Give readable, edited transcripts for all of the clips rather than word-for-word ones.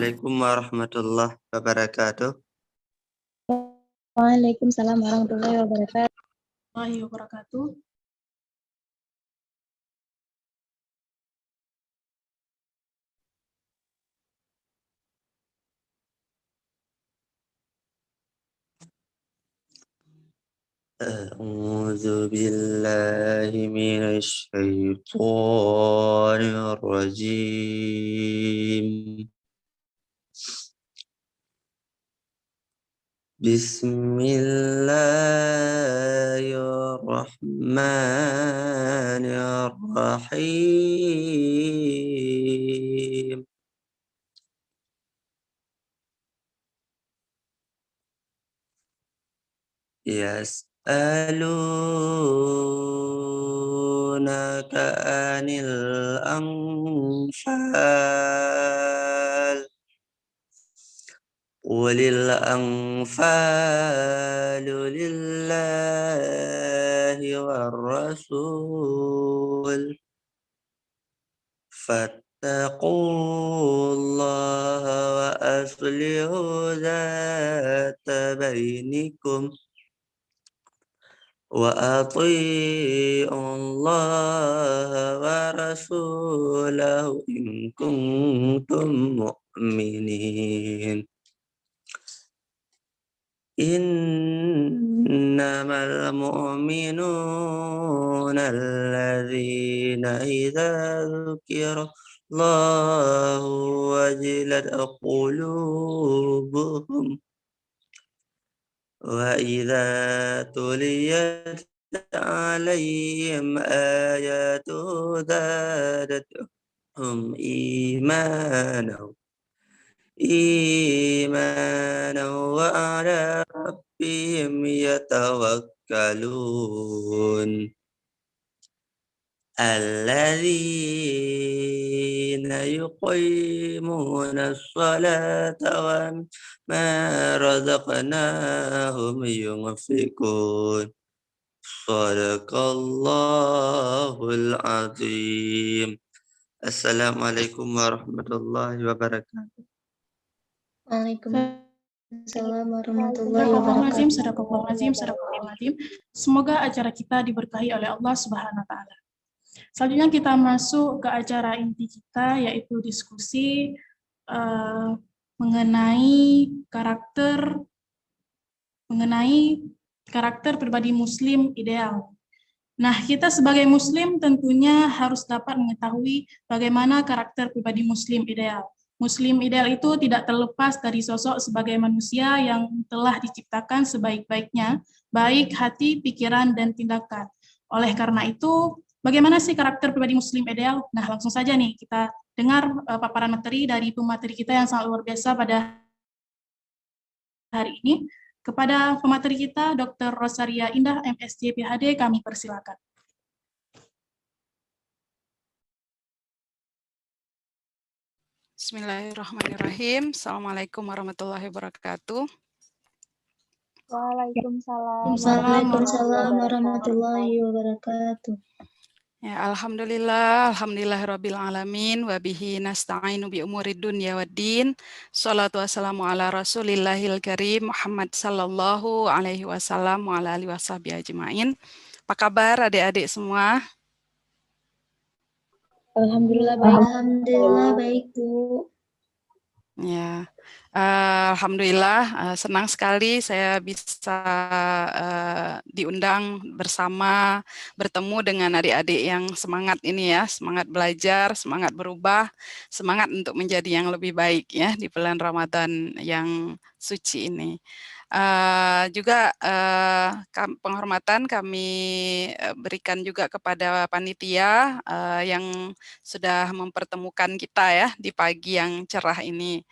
Assalamualaikum warahmatullahi wabarakatuh. Waalaikumsalam warahmatullahi wabarakatuh. A'udzu billahi minasy syaithanir rajim. Bismillahirrahmanirrahim. Yas'alunaka 'anil anfal. Qulil anfalu lillahi war rasul. Fattaqullaha wa aslihu dzata bainikum. Wa ati'u Allah wa rasulahu in kuntum mu'minin. Innamal mu'minuna alladzina idza dzukira Allahu wajilat qulubuhum wa idza tuliyat alaihim ayatuhu zadatuhum imanan wa ala rabbihim yatawakkalun. Alladzina yuqimuna as-salata wa ma razaqnahum yunfikun. Shadaqallahul azim. Assalamualaikum warahmatullahi wabarakatuh. Waalaikumsalam warahmatullahi wabarakatuh. Semoga acara kita diberkahi oleh Allah Subhanahu wa taala. Selanjutnya kita masuk ke acara inti kita, yaitu diskusi mengenai karakter pribadi muslim ideal. Nah, kita sebagai muslim tentunya harus dapat mengetahui bagaimana karakter pribadi muslim ideal. Muslim ideal itu tidak terlepas dari sosok sebagai manusia yang telah diciptakan sebaik-baiknya, baik hati, pikiran, dan tindakan. Oleh karena itu, bagaimana sih karakter pribadi muslim ideal? Nah, langsung saja nih kita dengar paparan materi dari pemateri kita yang sangat luar biasa pada hari ini. Kepada pemateri kita, Dr. Rosaria Indah, MSc PhD, kami persilakan. Bismillahirrahmanirrahim. Assalamualaikum warahmatullahi wabarakatuh. Waalaikumsalam warahmatullahi wabarakatuh. Ya, alhamdulillahirabbil alamin wa bihi nasta'inu bi umurid dunya waddin. Shalatu wassalamu ala Rasulillahil karim Muhammad sallallahu alaihi wasallam wa ala alihi washabihi ajmain. Apa kabar adik-adik semua? Alhamdulillah baik, Bu. Ya, alhamdulillah senang sekali saya bisa diundang bersama bertemu dengan adik-adik yang semangat ini ya, semangat belajar, semangat berubah, semangat untuk menjadi yang lebih baik ya di bulan Ramadan yang suci ini. Juga penghormatan kami berikan juga kepada panitia yang sudah mempertemukan kita ya di pagi yang cerah ini.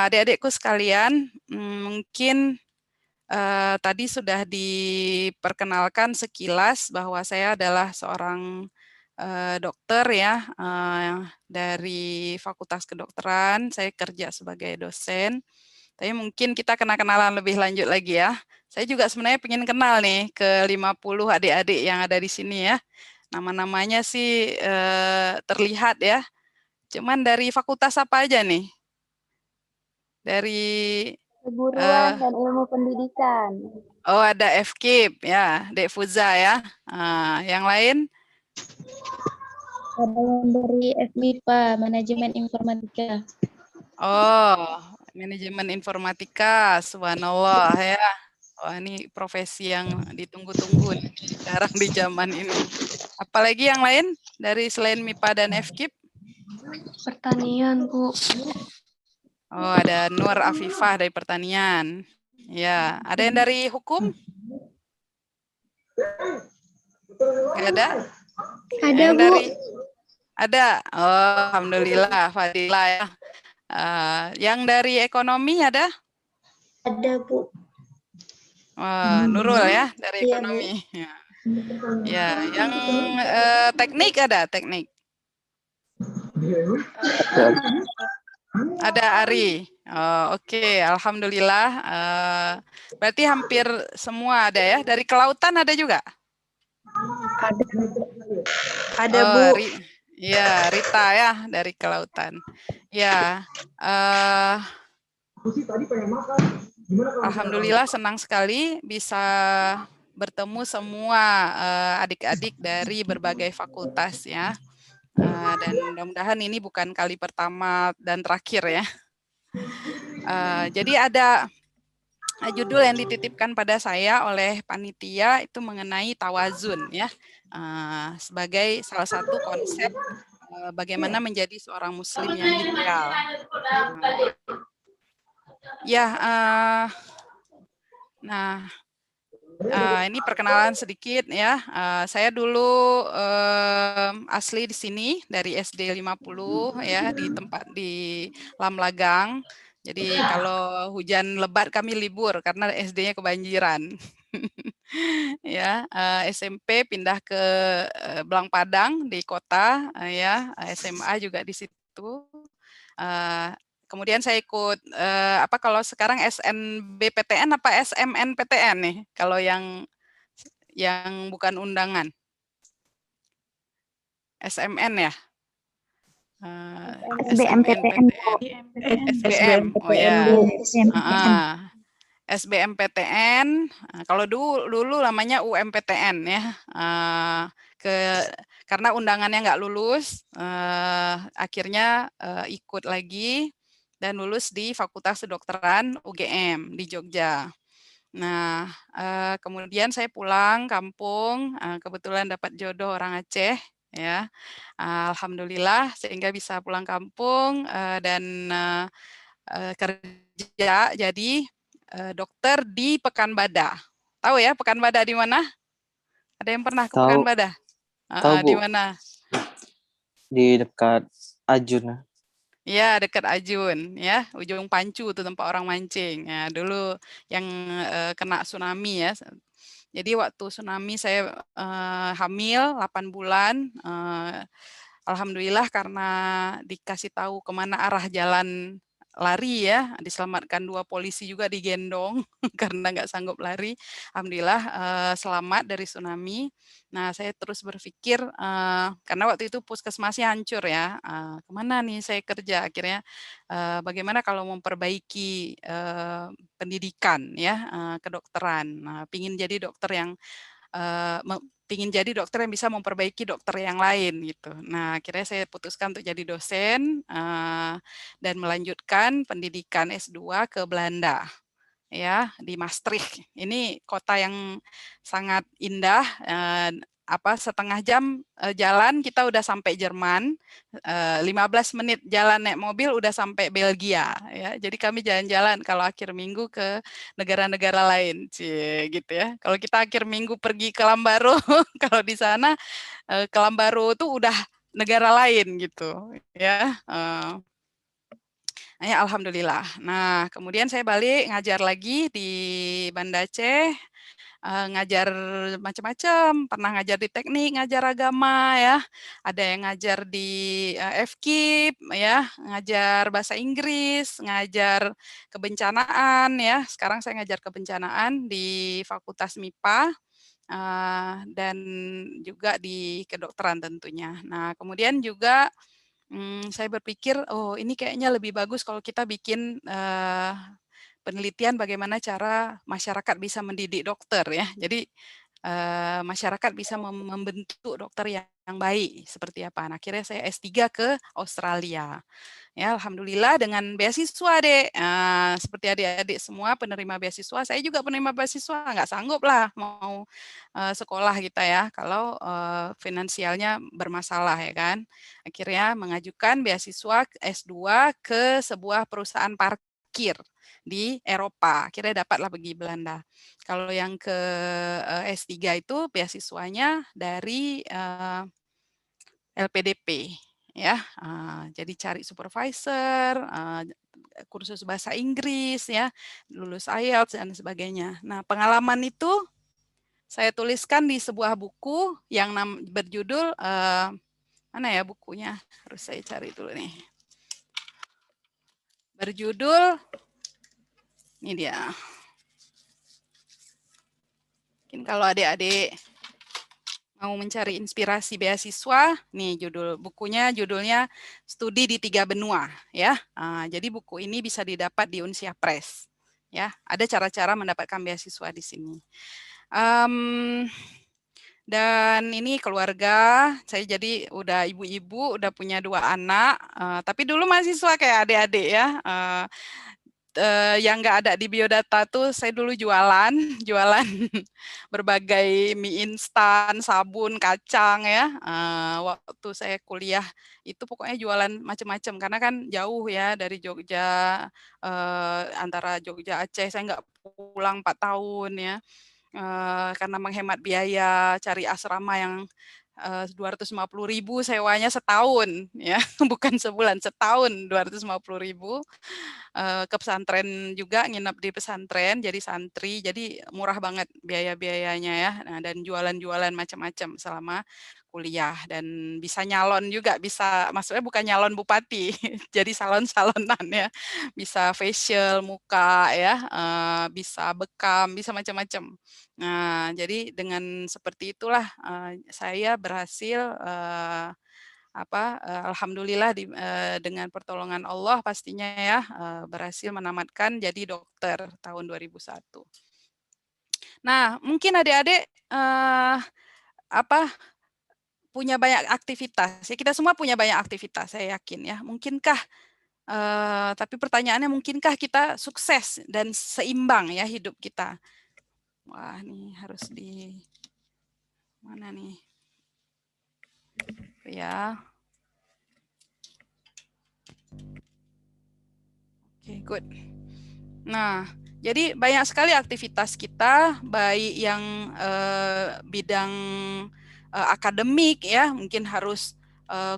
Adik-adikku sekalian, mungkin tadi sudah diperkenalkan sekilas bahwa saya adalah seorang dokter ya dari Fakultas Kedokteran. Saya kerja sebagai dosen. Tapi mungkin kita kenalan lebih lanjut lagi ya. Saya juga sebenarnya pengen kenal nih ke 50 adik-adik yang ada di sini ya. Nama-namanya sih terlihat ya. Cuman dari fakultas apa aja nih? Dari Keguruan dan ilmu pendidikan. oh, ada FKIP ya, Dek Fuza ya. Yang lain? Ada yang dari FMIPA, Manajemen Informatika. Oh, manajemen informatika, subhanallah ya. Wah, ini profesi yang ditunggu-tunggu nih, sekarang di zaman ini. Apalagi yang lain dari selain MIPA dan FKIP? Pertanian, Bu. Oh, ada Nur Afifah dari pertanian. Ya, ada yang dari hukum? Nggak ada? Ada, Yang Bu. dari ada. Oh, alhamdulillah, Fadila ya. Yang dari ekonomi ada? Ada, Bu. Nurul ya dari Iya, Bu. ekonomi. Ya, ya. Yang teknik ada teknik. Ada Ari. Oh, oke, alhamdulillah. Berarti hampir semua ada ya. Dari kelautan ada juga? Ada, Oh, Bu. ya, Rita ya dari kelautan. Ya, alhamdulillah senang sekali bisa bertemu semua adik-adik dari berbagai fakultas ya. Dan mudah-mudahan ini bukan kali pertama dan terakhir ya. Jadi ada judul yang dititipkan pada saya oleh panitia itu mengenai tawazun ya, sebagai salah satu konsep bagaimana menjadi seorang muslim yang ideal. Nah, ini perkenalan sedikit ya. Saya dulu asli di sini dari SD 50 ya di tempat di Lamlagang. Jadi kalau hujan lebat kami libur karena SD-nya kebanjiran. Ya, SMP pindah ke Belang Padang di kota ya, SMA juga di situ. Kemudian saya ikut kalau sekarang SNBPTN apa SMNPTN nih kalau yang bukan undangan. SMN ya? SBMPTN. SBM. Oh ya. SMPTN. SBMPTN. Kalau dulu namanya UMPTN ya. Karena undangannya nggak lulus, akhirnya ikut lagi dan lulus di Fakultas Kedokteran UGM di Jogja. Nah, kemudian saya pulang kampung, kebetulan dapat jodoh orang Aceh, ya. Alhamdulillah sehingga bisa pulang kampung dan kerja jadi dokter di Pekanbadak. Tahu ya Pekanbadak di mana? Ada yang pernah ke Tahu. Pekanbadak? Tahu, Bu. Di mana? Di dekat Ajun. Ya, dekat Ajun, ya, ujung Pancu itu tempat orang mancing. Ya, dulu yang kena tsunami ya. Jadi waktu tsunami saya hamil 8 bulan. Alhamdulillah karena dikasih tahu kemana arah jalan lari ya, diselamatkan 2 polisi juga digendong karena nggak sanggup lari. Alhamdulillah selamat dari tsunami. Nah, saya terus berpikir karena waktu itu puskesmasnya hancur ya, kemana nih saya kerja? Akhirnya bagaimana kalau memperbaiki pendidikan ya, kedokteran. Nah, pingin jadi dokter yang pingin jadi dokter yang bisa memperbaiki dokter yang lain gitu. Nah, akhirnya saya putuskan untuk jadi dosen dan melanjutkan pendidikan S2 ke Belanda ya di Maastricht. Ini kota yang sangat indah. Setengah jam jalan kita udah sampai Jerman, 15 menit jalan naik mobil udah sampai Belgia ya. Jadi kami jalan-jalan kalau akhir minggu ke negara-negara lain, gitu ya. Kalau kita akhir minggu pergi ke Lambaro, kalau di sana ke Lambaro tuh udah negara lain gitu ya. Ya, alhamdulillah. Nah, kemudian saya balik ngajar lagi di Banda Aceh, ngajar macam-macam, pernah ngajar di teknik, ngajar agama ya, ada yang ngajar di FKIP ya, ngajar bahasa Inggris, ngajar kebencanaan ya. Sekarang saya ngajar kebencanaan di Fakultas MIPA dan juga di kedokteran tentunya. Nah, kemudian juga saya berpikir, oh ini kayaknya lebih bagus kalau kita bikin penelitian bagaimana cara masyarakat bisa mendidik dokter ya. Jadi masyarakat bisa membentuk dokter yang baik seperti apa. Nah, akhirnya saya S3 ke Australia. Ya, alhamdulillah dengan beasiswa, Dek. Seperti adik-adik semua penerima beasiswa, saya juga penerima beasiswa, nggak sanggup lah mau sekolah kita ya, kalau finansialnya bermasalah ya kan. Akhirnya mengajukan beasiswa S2 ke sebuah perusahaan parkir di Eropa. Akhirnya dapatlah pergi Belanda. Kalau yang ke S3 itu beasiswanya dari LPDP ya. Jadi cari supervisor, kursus bahasa Inggris ya, lulus IELTS dan sebagainya. Nah, pengalaman itu saya tuliskan di sebuah buku yang berjudul mana ya bukunya? Harus saya cari dulu nih. Berjudul ini dia. Mungkin kalau adik-adik mau mencari inspirasi beasiswa, nih judulnya Studi di Tiga Benua ya. Jadi buku ini bisa didapat di Unsia Press ya. Ada cara-cara mendapatkan beasiswa di sini. Dan ini keluarga, saya jadi udah ibu-ibu, udah punya 2 anak, tapi dulu mahasiswa kayak adik-adik ya. Yang nggak ada di biodata tuh saya dulu jualan berbagai mie instan, sabun, kacang ya. Waktu saya kuliah itu pokoknya jualan macam-macam karena kan jauh ya dari Jogja, antara Jogja Aceh, saya nggak pulang 4 tahun ya. Karena menghemat biaya cari asrama yang 250.000 sewanya setahun ya, bukan sebulan, setahun 250.000. Ke pesantren juga, nginep di pesantren, jadi santri, jadi murah banget biaya-biayanya ya. Nah, dan jualan-jualan macam-macam selama kuliah dan bisa nyalon juga, bisa maksudnya bukan nyalon bupati, jadi salon-salonan ya. Bisa facial muka ya, bisa bekam, bisa macam-macam. Nah, jadi dengan seperti itulah saya berhasil alhamdulillah dengan pertolongan Allah pastinya ya, berhasil menamatkan jadi dokter tahun 2001. Nah, mungkin adik-adik punya banyak aktivitas, ya kita semua punya banyak aktivitas saya yakin ya. Mungkinkah tapi pertanyaannya mungkinkah kita sukses dan seimbang ya hidup kita? Wah, nih harus di mana nih? Ya. Oke, good. Nah, jadi banyak sekali aktivitas kita, baik yang bidang akademik ya, mungkin harus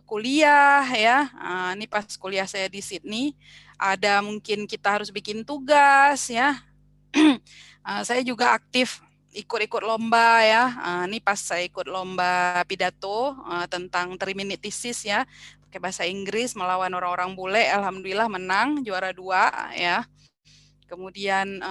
kuliah ya. Ini pas kuliah saya di Sydney, ada mungkin kita harus bikin tugas ya. Saya juga aktif ikut-ikut lomba ya. Ini pas saya ikut lomba pidato tentang 3-minute thesis ya, pakai bahasa Inggris melawan orang-orang bule, alhamdulillah menang juara 2 ya. Kemudian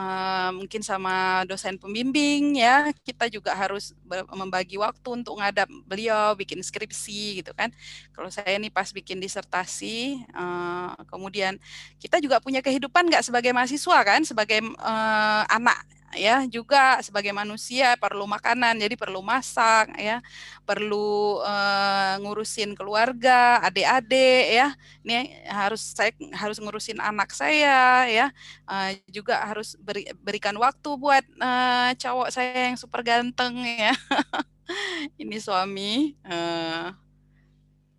mungkin sama dosen pembimbing ya, kita juga harus membagi waktu untuk ngadap beliau, bikin skripsi gitu kan. Kalau saya nih pas bikin disertasi, kemudian kita juga punya kehidupan nggak sebagai mahasiswa kan, sebagai anak ya, juga sebagai manusia perlu makanan, jadi perlu masak ya, perlu ngurusin keluarga, adik-adik ya. Ini saya harus ngurusin anak saya ya. Juga harus berikan waktu buat cowok saya yang super ganteng ya. Ini suami.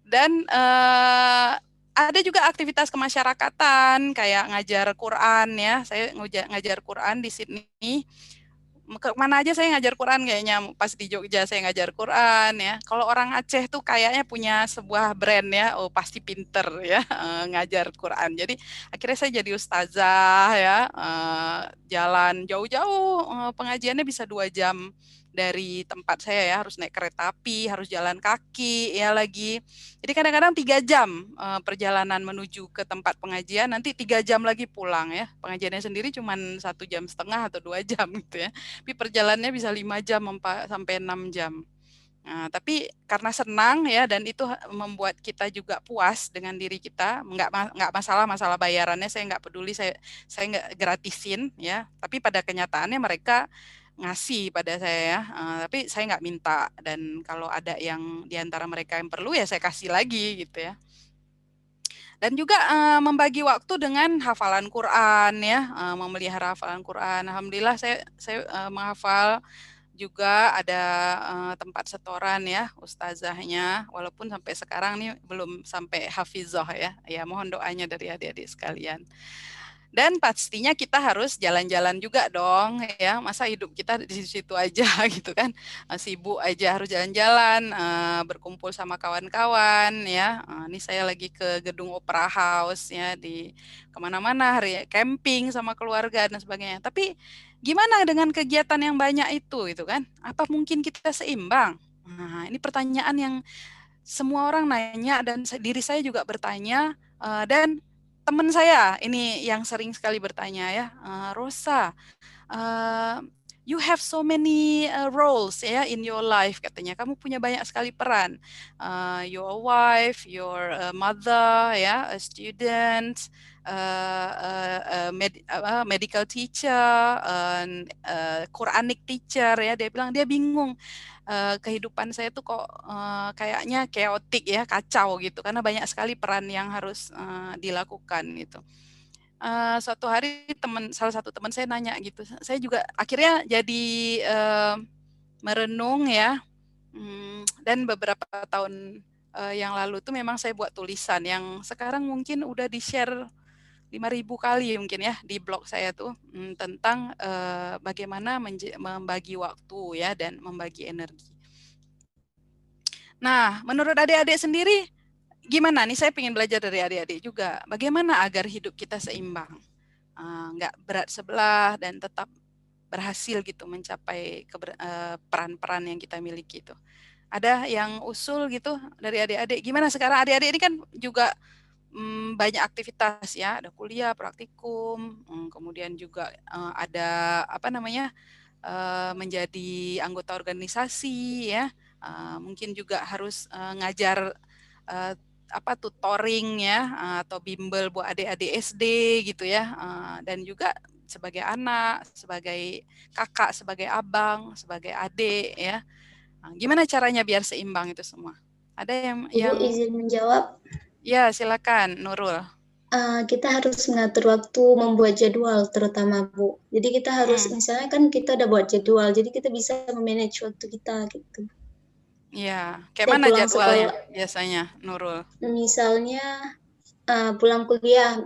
Dan ada juga aktivitas kemasyarakatan kayak ngajar Quran ya. Saya ngajar Quran di Sydney. Kemana aja saya ngajar Quran kayaknya, pas di Jogja saya ngajar Quran ya. Kalau orang Aceh tuh kayaknya punya sebuah brand ya, oh pasti pinter ya ngajar Quran. Jadi akhirnya saya jadi ustazah ya, jalan jauh-jauh, pengajiannya bisa 2 jam dari tempat saya ya, harus naik kereta api, harus jalan kaki ya lagi. Jadi kadang-kadang 3 jam perjalanan menuju ke tempat pengajian, nanti 3 jam lagi pulang ya. Pengajiannya sendiri cuma 1,5 jam atau 2 jam gitu ya. Tapi perjalanannya bisa 5 jam sampai 6 jam. Nah, tapi karena senang ya, dan itu membuat kita juga puas dengan diri kita, nggak masalah bayarannya, saya nggak peduli, saya nggak gratisin ya, tapi pada kenyataannya mereka ngasih pada saya ya, tapi saya nggak minta, dan kalau ada yang diantara mereka yang perlu ya saya kasih lagi gitu ya. Dan juga membagi waktu dengan hafalan Quran ya, memelihara hafalan Quran. Alhamdulillah saya menghafal, juga ada tempat setoran ya ustazahnya, walaupun sampai sekarang nih belum sampai hafizah ya. Ya mohon doanya dari adik-adik sekalian. Dan pastinya kita harus jalan-jalan juga dong ya. Masa hidup kita di situ aja gitu kan. Sibuk aja, harus jalan-jalan, berkumpul sama kawan-kawan ya. Ini saya lagi ke gedung Opera House ya, di kemana-mana, camping sama keluarga dan sebagainya. Tapi gimana dengan kegiatan yang banyak itu kan? Apa mungkin kita seimbang? Nah, ini pertanyaan yang semua orang nanya, dan diri saya juga bertanya, dan teman saya ini yang sering sekali bertanya ya, Rosa, you have so many roles ya in your life, katanya kamu punya banyak sekali peran, your wife, your mother ya, a student, medical teacher, Quranic teacher ya. Dia bilang dia bingung, kehidupan saya tuh kok kayaknya chaotic ya, kacau gitu, karena banyak sekali peran yang harus dilakukan gitu. Suatu hari salah satu teman saya nanya gitu, saya juga akhirnya jadi merenung ya, dan beberapa tahun yang lalu tuh memang saya buat tulisan yang sekarang mungkin udah di-share 5.000 kali mungkin ya di blog saya tuh, tentang bagaimana membagi waktu ya dan membagi energi. Nah, menurut adik-adik sendiri gimana nih? Saya pengen belajar dari adik-adik juga. Bagaimana agar hidup kita seimbang, nggak berat sebelah dan tetap berhasil gitu mencapai peran-peran yang kita miliki itu. Ada yang usul gitu dari adik-adik? Gimana sekarang adik-adik ini kan juga banyak aktivitas ya, ada kuliah, praktikum, kemudian juga ada apa namanya, menjadi anggota organisasi ya, mungkin juga harus ngajar tutoring ya, atau bimbel buat adik-adik SD gitu ya, dan juga sebagai anak, sebagai kakak, sebagai abang, sebagai adik ya. Gimana caranya biar seimbang itu semua? Ada yang Ibu izin menjawab. Ya, silakan Nurul. Kita harus mengatur waktu, membuat jadwal terutama Bu. Jadi kita harus, misalnya kan kita udah buat jadwal, jadi kita bisa memanage waktu kita gitu. Iya, kayak mana jadwalnya biasanya Nurul? Misalnya pulang kuliah,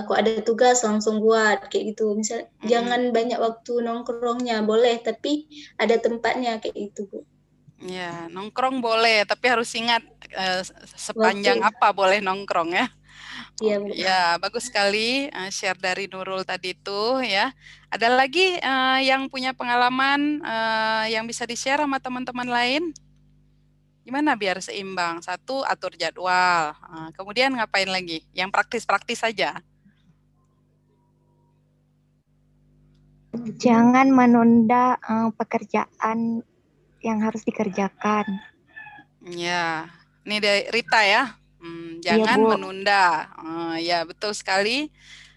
aku ada tugas langsung buat kayak gitu. Misal jangan banyak waktu nongkrongnya, boleh tapi ada tempatnya kayak gitu Bu. Ya, nongkrong boleh, tapi harus ingat sepanjang apa boleh nongkrong ya. Iya, Bu. Ya, bagus sekali share dari Nurul tadi itu ya. Ada lagi yang punya pengalaman yang bisa di-share sama teman-teman lain? Gimana biar seimbang? Satu, atur jadwal. Kemudian ngapain lagi? Yang praktis-praktis saja. Jangan menunda pekerjaan yang harus dikerjakan. Ya, ini dari Rita ya. Jangan menunda. Ya, betul sekali.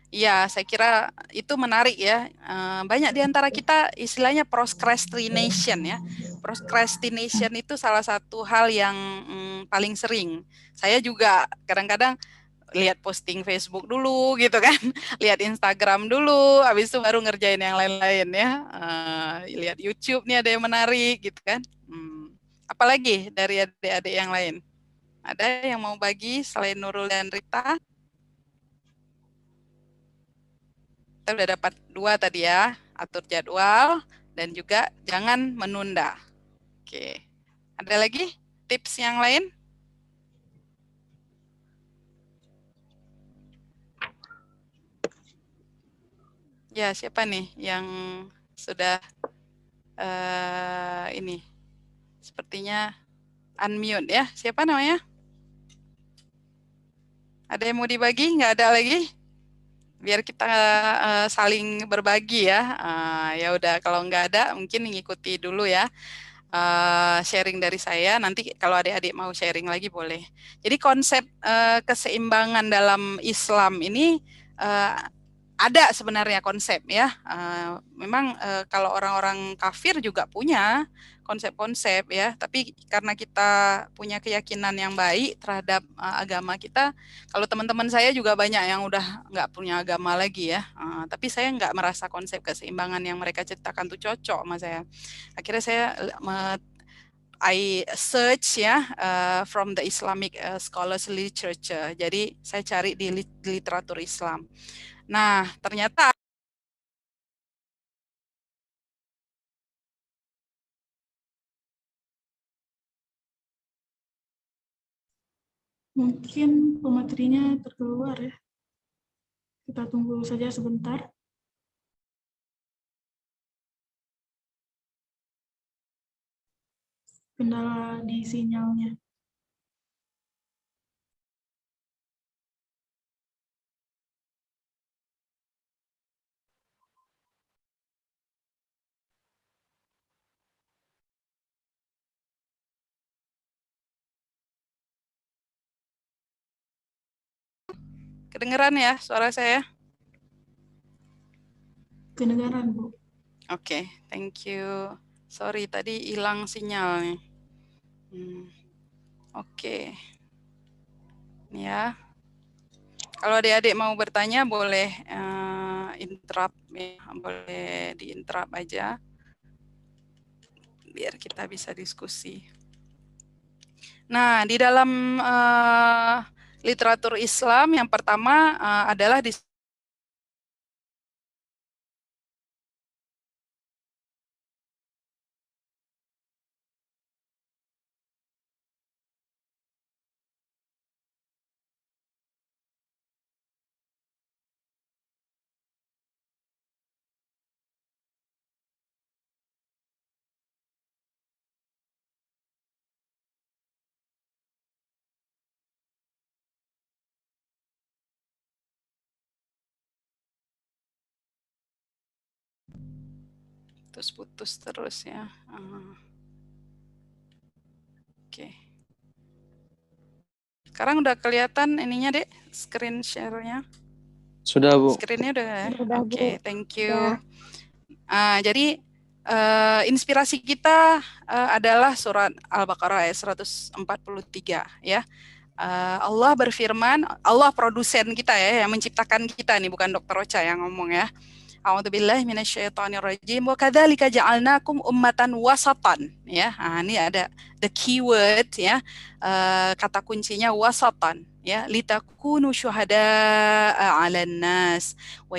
Ya, saya kira itu menarik ya. Banyak di antara kita istilahnya procrastination ya. Procrastination itu salah satu hal yang paling sering. Saya juga kadang-kadang lihat posting Facebook dulu gitu kan, lihat Instagram dulu, habis itu baru ngerjain yang lain-lain ya. Lihat YouTube nih ada yang menarik gitu kan. Apalagi dari adik-adik yang lain? Ada yang mau bagi selain Nurul dan Rita? Kita udah dapat 2 tadi ya, atur jadwal dan juga jangan menunda. Oke, ada lagi tips yang lain? Ya, siapa nih yang sudah ini sepertinya unmute ya? Siapa namanya? Ada yang mau dibagi? Nggak ada lagi? Biar kita saling berbagi ya. Ya udah, kalau nggak ada mungkin ngikuti dulu ya. sharing dari saya. Nanti kalau adik-adik mau sharing lagi boleh. Jadi konsep keseimbangan dalam Islam ini ada sebenarnya konsep ya. Memang kalau orang-orang kafir juga punya konsep-konsep ya. Tapi karena kita punya keyakinan yang baik terhadap agama kita, kalau teman-teman saya juga banyak yang udah nggak punya agama lagi ya. Tapi saya nggak merasa konsep keseimbangan yang mereka ceritakan tuh cocok sama saya. Akhirnya saya I search ya from the Islamic scholars literature. Jadi saya cari di literatur Islam. Nah, ternyata Mungkin pematerinya terkeluar ya. Kita tunggu saja sebentar. Kendala di sinyalnya. kedengeran ya suara saya? Kedengaran, Bu. Oke, thank you. Sorry, tadi hilang sinyal nih. Oke. Nih ya. Kalau adik-adik mau bertanya boleh interrupt ya, boleh di-interrupt aja. Biar kita bisa diskusi. Nah, di dalam literatur Islam yang pertama adalah di putus terus ya. Oke. Sekarang udah kelihatan ininya, Dek, screen share-nya. Sudah, Bu. Screen-nya udah. Udah, Bu. Oke, thank you. Ya. Jadi inspirasi kita adalah surat Al-Baqarah ayat 143 ya. Allah berfirman, Allah produsen kita ya, yang menciptakan kita nih, bukan Dr. Ocha yang ngomong ya. A'udzubillahi minasyaitonirrajim wa kadzalika ja'alnakum ummatan wasatan ya. Ini ada the keyword ya. Kata kuncinya wasatan ya, litakunu syuhada'a 'alan nas wa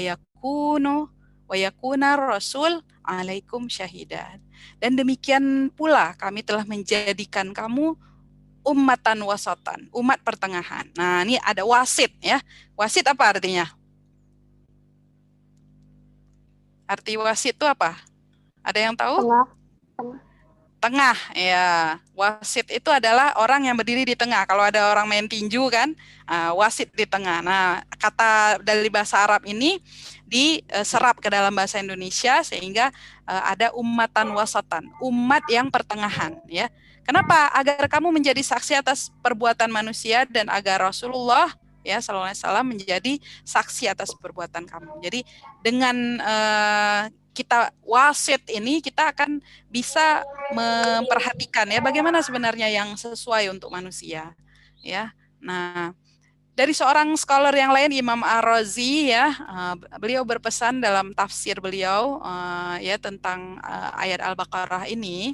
yakuna rasul 'alaikum syahidan. Dan demikian pula kami telah menjadikan kamu ummatan wasatan, umat pertengahan. Nah, ini ada wasit ya. Wasit apa artinya? Arti wasit itu apa? Ada yang tahu? Tengah. Tengah, ya. Wasit itu adalah orang yang berdiri di tengah. Kalau ada orang main tinju kan, wasit di tengah. Nah, kata dari bahasa Arab ini diserap ke dalam bahasa Indonesia sehingga ada ummatan wasatan, umat yang pertengahan, ya. Kenapa? Agar kamu menjadi saksi atas perbuatan manusia dan agar Rasulullah ya sallallahu alaihi wasallam menjadi saksi atas perbuatan kamu. Jadi dengan kita wasit ini kita akan bisa memperhatikan ya bagaimana sebenarnya yang sesuai untuk manusia ya. Nah, dari seorang scholar yang lain Imam Ar-Razi ya, beliau berpesan dalam tafsir beliau ya tentang ayat Al-Baqarah ini.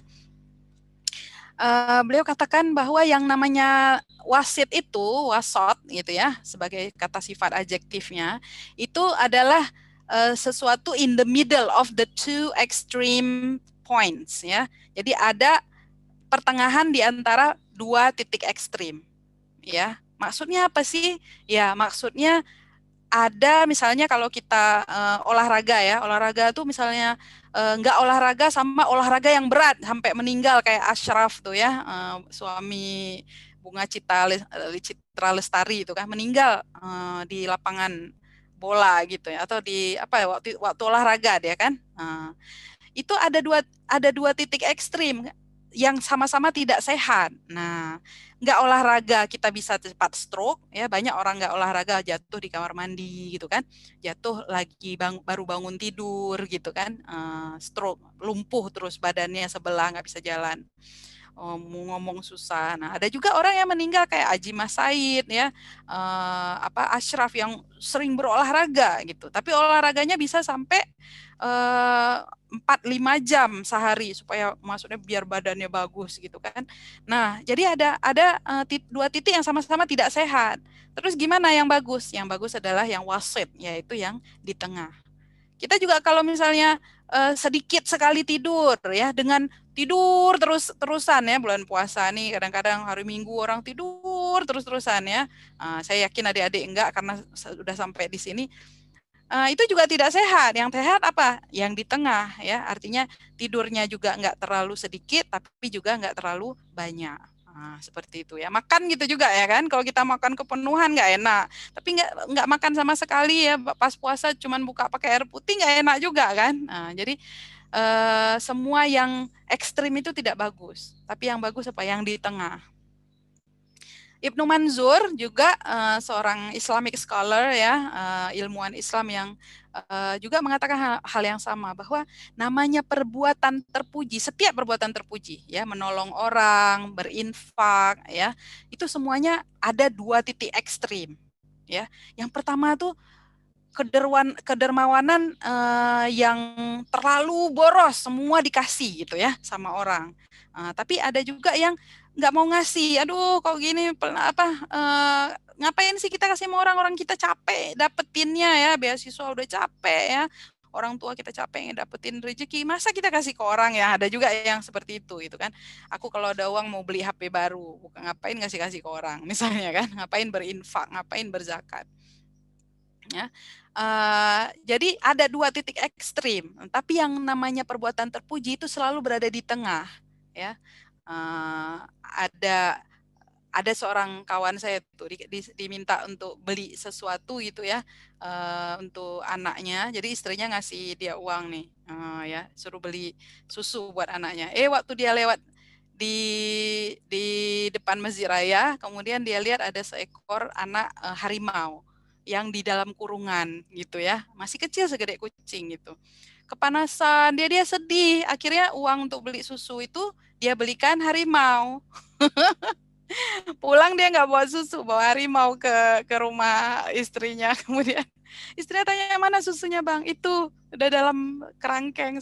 Beliau katakan bahwa yang namanya wasit itu, wasot gitu ya, sebagai kata sifat adjektifnya, itu adalah sesuatu in the middle of the two extreme points ya. Jadi ada pertengahan di antara dua titik ekstrim ya. Maksudnya apa sih? Ya, maksudnya ada misalnya kalau kita olahraga ya, olahraga tuh misalnya nggak olahraga sama olahraga yang berat sampai meninggal kayak Ashraf tuh ya, suami Bunga Citra Lestari itu kan meninggal di lapangan bola gitu ya, atau di apa ya waktu olahraga dia kan. Itu ada dua titik ekstrim yang sama-sama tidak sehat. Nah, nggak olahraga kita bisa cepat stroke ya, banyak orang nggak olahraga jatuh di kamar mandi gitu kan, jatuh lagi baru bangun tidur gitu kan, stroke, lumpuh terus badannya sebelah nggak bisa jalan. Mau ngomong susah. Nah, ada juga orang yang meninggal kayak Aji Mas Said ya, Ashraf yang sering berolahraga gitu. Tapi olahraganya bisa sampai 4-5 jam sehari supaya maksudnya biar badannya bagus gitu kan. Nah, jadi ada dua titik yang sama-sama tidak sehat. Terus gimana yang bagus? Yang bagus adalah yang wasit, yaitu yang di tengah. Kita juga kalau misalnya sedikit sekali tidur ya, dengan tidur terus-terusan ya, bulan puasa nih kadang-kadang hari Minggu orang tidur terus-terusan ya. Saya yakin adik-adik enggak karena sudah sampai di sini. Itu juga tidak sehat. Yang sehat apa? Yang di tengah ya. Artinya tidurnya juga enggak terlalu sedikit tapi juga enggak terlalu banyak. Seperti itu ya. Makan gitu juga ya kan. Kalau kita makan kepenuhan nggak enak. Tapi nggak makan sama sekali ya. Pas puasa cuman buka pakai air putih nggak enak juga kan. Jadi semua yang ekstrim itu tidak bagus. Tapi yang bagus apa? Yang di tengah. Ibnu Manzur juga seorang Islamic scholar ya, ilmuwan Islam yang juga mengatakan hal yang sama, bahwa namanya perbuatan terpuji, setiap perbuatan terpuji ya, menolong orang, berinfak ya, itu semuanya ada dua titik ekstrim ya. Yang pertama tuh kedermawanan yang terlalu boros, semua dikasih gitu ya sama orang. Tapi ada juga yang nggak mau ngasih, aduh kok gini ngapain sih kita kasih sama orang kita capek dapetinnya ya, beasiswa udah capek ya, orang tua kita capek dapetin rezeki, masa kita kasih ke orang ya. Ada juga yang seperti itu gitu kan. Aku kalau ada uang mau beli HP baru, bukan ngapain ngasih ke orang misalnya kan, ngapain berinfak, ngapain berzakat ya. Jadi ada dua titik ekstrim, tapi yang namanya perbuatan terpuji itu selalu berada di tengah ya. Ada seorang kawan saya tuh diminta untuk beli sesuatu gitu ya, untuk anaknya. Jadi istrinya ngasih dia uang nih, ya suruh beli susu buat anaknya. Waktu dia lewat di depan Masjid Raya, kemudian dia lihat ada seekor anak harimau yang di dalam kurungan gitu ya, masih kecil segede kucing gitu. Kepanasan, dia sedih. Akhirnya uang untuk beli susu itu dia belikan harimau. Pulang dia nggak bawa susu, bawa harimau ke rumah istrinya. Kemudian istrinya tanya, mana susunya bang? Itu udah dalam kerangkeng.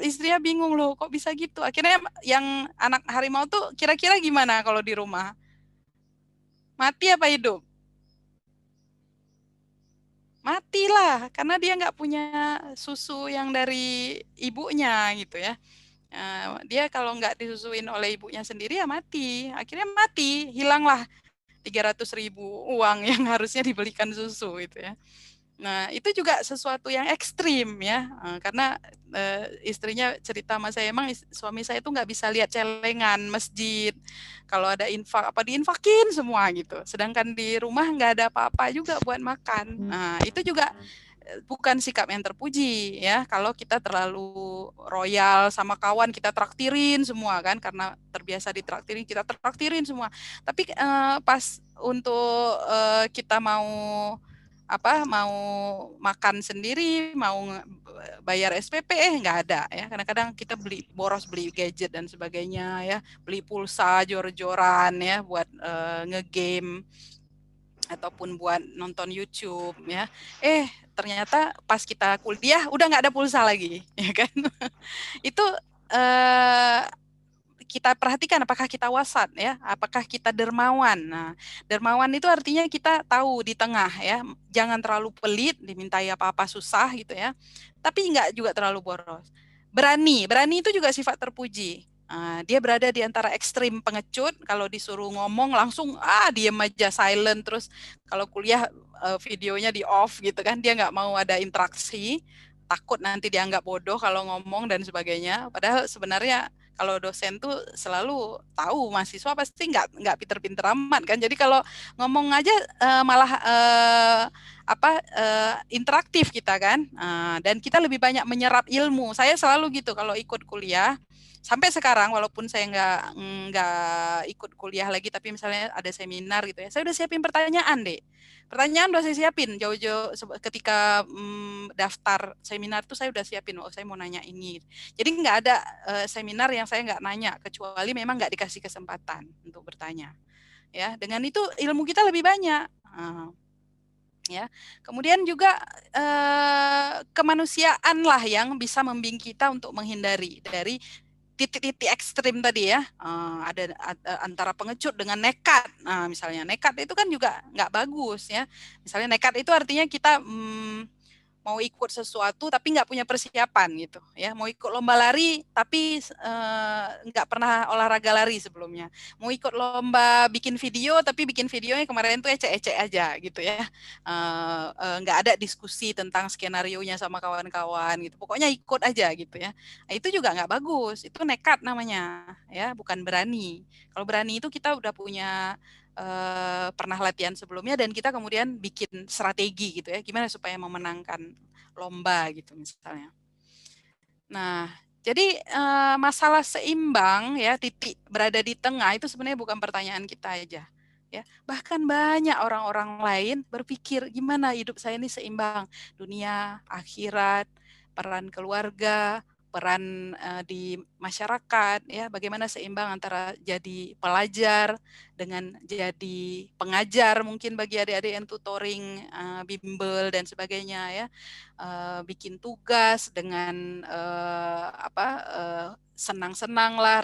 Istrinya bingung loh, kok bisa gitu. Akhirnya yang anak harimau tuh kira-kira gimana kalau di rumah? Mati apa hidup? Matilah, karena dia nggak punya susu yang dari ibunya gitu ya. Dia kalau nggak disusuin oleh ibunya sendiri ya mati. Akhirnya mati, hilanglah 300.000 uang yang harusnya dibelikan susu itu ya. Nah, itu juga sesuatu yang ekstrim ya, karena istrinya cerita sama saya, emang suami saya itu nggak bisa lihat celengan masjid, kalau ada infak apa diinfakin semua gitu, sedangkan di rumah nggak ada apa-apa juga buat makan. Nah, itu juga bukan sikap yang terpuji ya, kalau kita terlalu royal sama kawan, kita traktirin semua kan, karena terbiasa ditraktirin, kita traktirin semua. Tapi pas untuk kita mau makan sendiri, mau bayar SPP, nggak ada ya. Kadang-kadang kita boros beli gadget dan sebagainya ya, beli pulsa jor-joran ya buat ngegame ataupun buat nonton YouTube ya. Ternyata pas kita kuliah udah nggak ada pulsa lagi ya kan. Itu kita perhatikan apakah kita wasat ya, apakah kita dermawan. Nah, dermawan itu artinya kita tahu di tengah ya, jangan terlalu pelit, dimintai apa-apa susah gitu ya, tapi nggak juga terlalu boros. Berani itu juga sifat terpuji. Dia berada di antara ekstrim pengecut, kalau disuruh ngomong langsung diem aja, silent, terus kalau kuliah videonya di off gitu kan, dia nggak mau ada interaksi, takut nanti dianggap bodoh kalau ngomong dan sebagainya. Padahal sebenarnya kalau dosen tuh selalu tahu mahasiswa pasti nggak pinter-pinter amat kan. Jadi kalau ngomong aja malah interaktif kita kan, dan kita lebih banyak menyerap ilmu. Saya selalu gitu kalau ikut kuliah, sampai sekarang walaupun saya nggak ikut kuliah lagi, tapi misalnya ada seminar gitu ya, saya udah siapin pertanyaan deh. Pertanyaan udah saya siapin jauh-jauh ketika daftar seminar tuh saya udah siapin, oh saya mau nanya ini. Jadi nggak ada seminar yang saya nggak nanya, kecuali memang nggak dikasih kesempatan untuk bertanya. Ya, dengan itu ilmu kita lebih banyak. Ya, kemudian juga kemanusiaan lah yang bisa membimbing kita untuk menghindari dari titik-titik ekstrim tadi ya, ada antara pengecut dengan nekat. Nah, misalnya nekat itu kan juga nggak bagus ya. Misalnya nekat itu artinya kita mau ikut sesuatu tapi nggak punya persiapan gitu ya, mau ikut lomba lari tapi nggak pernah olahraga lari sebelumnya, mau ikut lomba bikin video tapi bikin videonya kemarin tuh ecek-ecek aja gitu ya, nggak ada diskusi tentang skenarionya sama kawan-kawan gitu, pokoknya ikut aja gitu ya. Nah, itu juga nggak bagus, itu nekat namanya ya, bukan berani. Kalau berani itu kita udah punya pernah latihan sebelumnya dan kita kemudian bikin strategi gitu ya, gimana supaya memenangkan lomba gitu misalnya. Nah, jadi masalah seimbang ya, titik berada di tengah itu sebenarnya bukan pertanyaan kita aja ya. Bahkan banyak orang-orang lain berpikir gimana hidup saya ini seimbang, dunia, akhirat, peran keluarga, peran di masyarakat ya, bagaimana seimbang antara jadi pelajar dengan jadi pengajar mungkin bagi adik-adik yang tutoring, bimbel dan sebagainya ya, bikin tugas dengan senang-senang lah,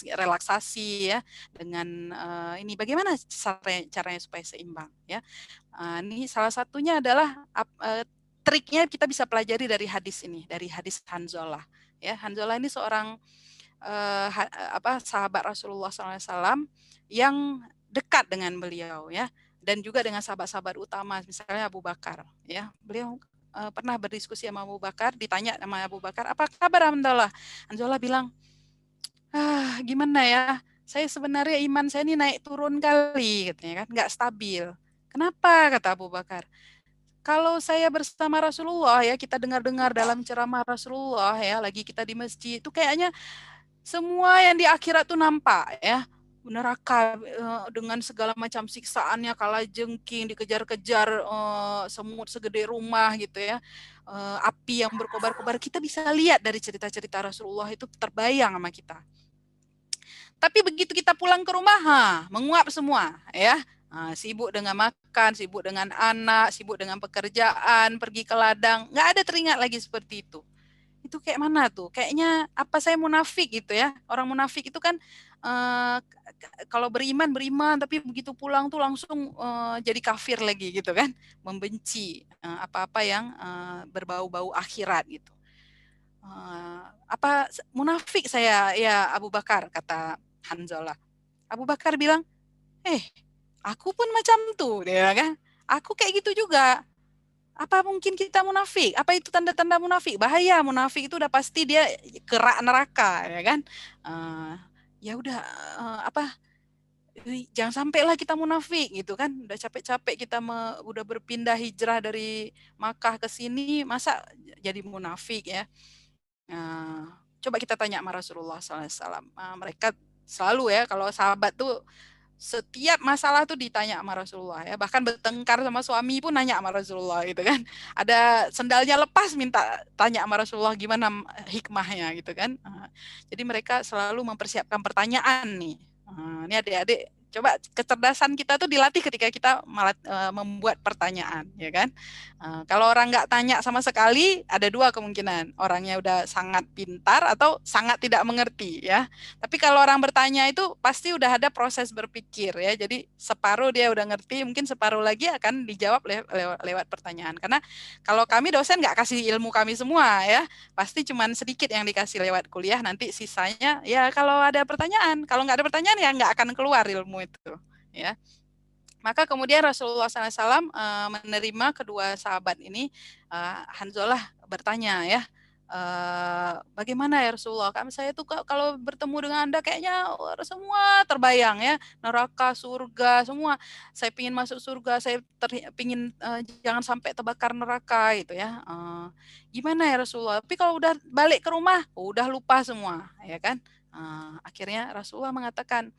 relaksasi ya, dengan ini bagaimana caranya supaya seimbang ya. Ini salah satunya adalah triknya kita bisa pelajari dari hadis ini, dari hadis Hanzalah ya. Hanzalah ini seorang sahabat Rasulullah SAW yang dekat dengan beliau ya, dan juga dengan sahabat-sahabat utama misalnya Abu Bakar ya. Beliau pernah berdiskusi sama Abu Bakar, ditanya sama Abu Bakar, apa kabar Hanzalah? Hanzalah bilang, gimana ya, saya sebenarnya iman saya ini naik turun kali katanya kan, nggak stabil. Kenapa? Kata Abu Bakar. Kalau saya bersama Rasulullah ya, kita dengar-dengar dalam ceramah Rasulullah ya, lagi kita di masjid, itu kayaknya semua yang di akhirat tuh nampak ya, neraka dengan segala macam siksaannya, kala jengking, dikejar-kejar semut segede rumah gitu ya, api yang berkobar-kobar, kita bisa lihat dari cerita-cerita Rasulullah itu terbayang sama kita. Tapi begitu kita pulang ke rumah, menguap semua ya. Sibuk dengan makan, sibuk dengan anak, sibuk dengan pekerjaan, pergi ke ladang, nggak ada teringat lagi seperti itu. Itu kayak mana tuh? Kayaknya apa saya munafik gitu ya? Orang munafik itu kan kalau beriman, tapi begitu pulang tuh langsung jadi kafir lagi gitu kan? Membenci apa-apa yang berbau-bau akhirat gitu. Apa munafik saya ya Abu Bakar, kata Hanzalah. Abu Bakar bilang, aku pun macam tuh, dia kan? Aku kayak gitu juga. Apa mungkin kita munafik? Apa itu tanda-tanda munafik? Bahaya, munafik itu udah pasti dia kerak neraka, ya kan? Ya udah, jangan sampailah kita munafik gitu kan? Udah capek-capek kita udah berpindah hijrah dari Makkah ke sini, masa jadi munafik ya? Coba kita tanya sama Rasulullah SAW. Mereka selalu ya, kalau sahabat tuh setiap masalah tuh ditanya sama Rasulullah ya, bahkan bertengkar sama suami pun nanya sama Rasulullah gitu kan. Ada sendalnya lepas minta tanya sama Rasulullah gimana hikmahnya gitu kan. Jadi mereka selalu mempersiapkan pertanyaan nih. Ini adik-adik, coba kecerdasan kita tuh dilatih ketika kita membuat pertanyaan, ya kan? Kalau orang nggak tanya sama sekali, ada dua kemungkinan, orangnya udah sangat pintar atau sangat tidak mengerti, ya. Tapi kalau orang bertanya itu pasti udah ada proses berpikir, ya. Jadi separuh dia udah ngerti, mungkin separuh lagi akan dijawab lewat pertanyaan. Karena kalau kami dosen nggak kasih ilmu kami semua, ya, pasti cuma sedikit yang dikasih lewat kuliah. Nanti sisanya, ya kalau ada pertanyaan, kalau nggak ada pertanyaan ya nggak akan keluar ilmu itu, ya. Maka kemudian Rasulullah SAW menerima kedua sahabat ini. Hanzalah bertanya ya, bagaimana ya Rasulullah, kami saya tuh kalau bertemu dengan Anda kayaknya semua terbayang ya, neraka, surga, semua. Saya pingin masuk surga, saya pingin jangan sampai terbakar neraka gitu ya. Gimana ya Rasulullah? Tapi kalau udah balik ke rumah, udah lupa semua, ya kan? Akhirnya Rasulullah mengatakan,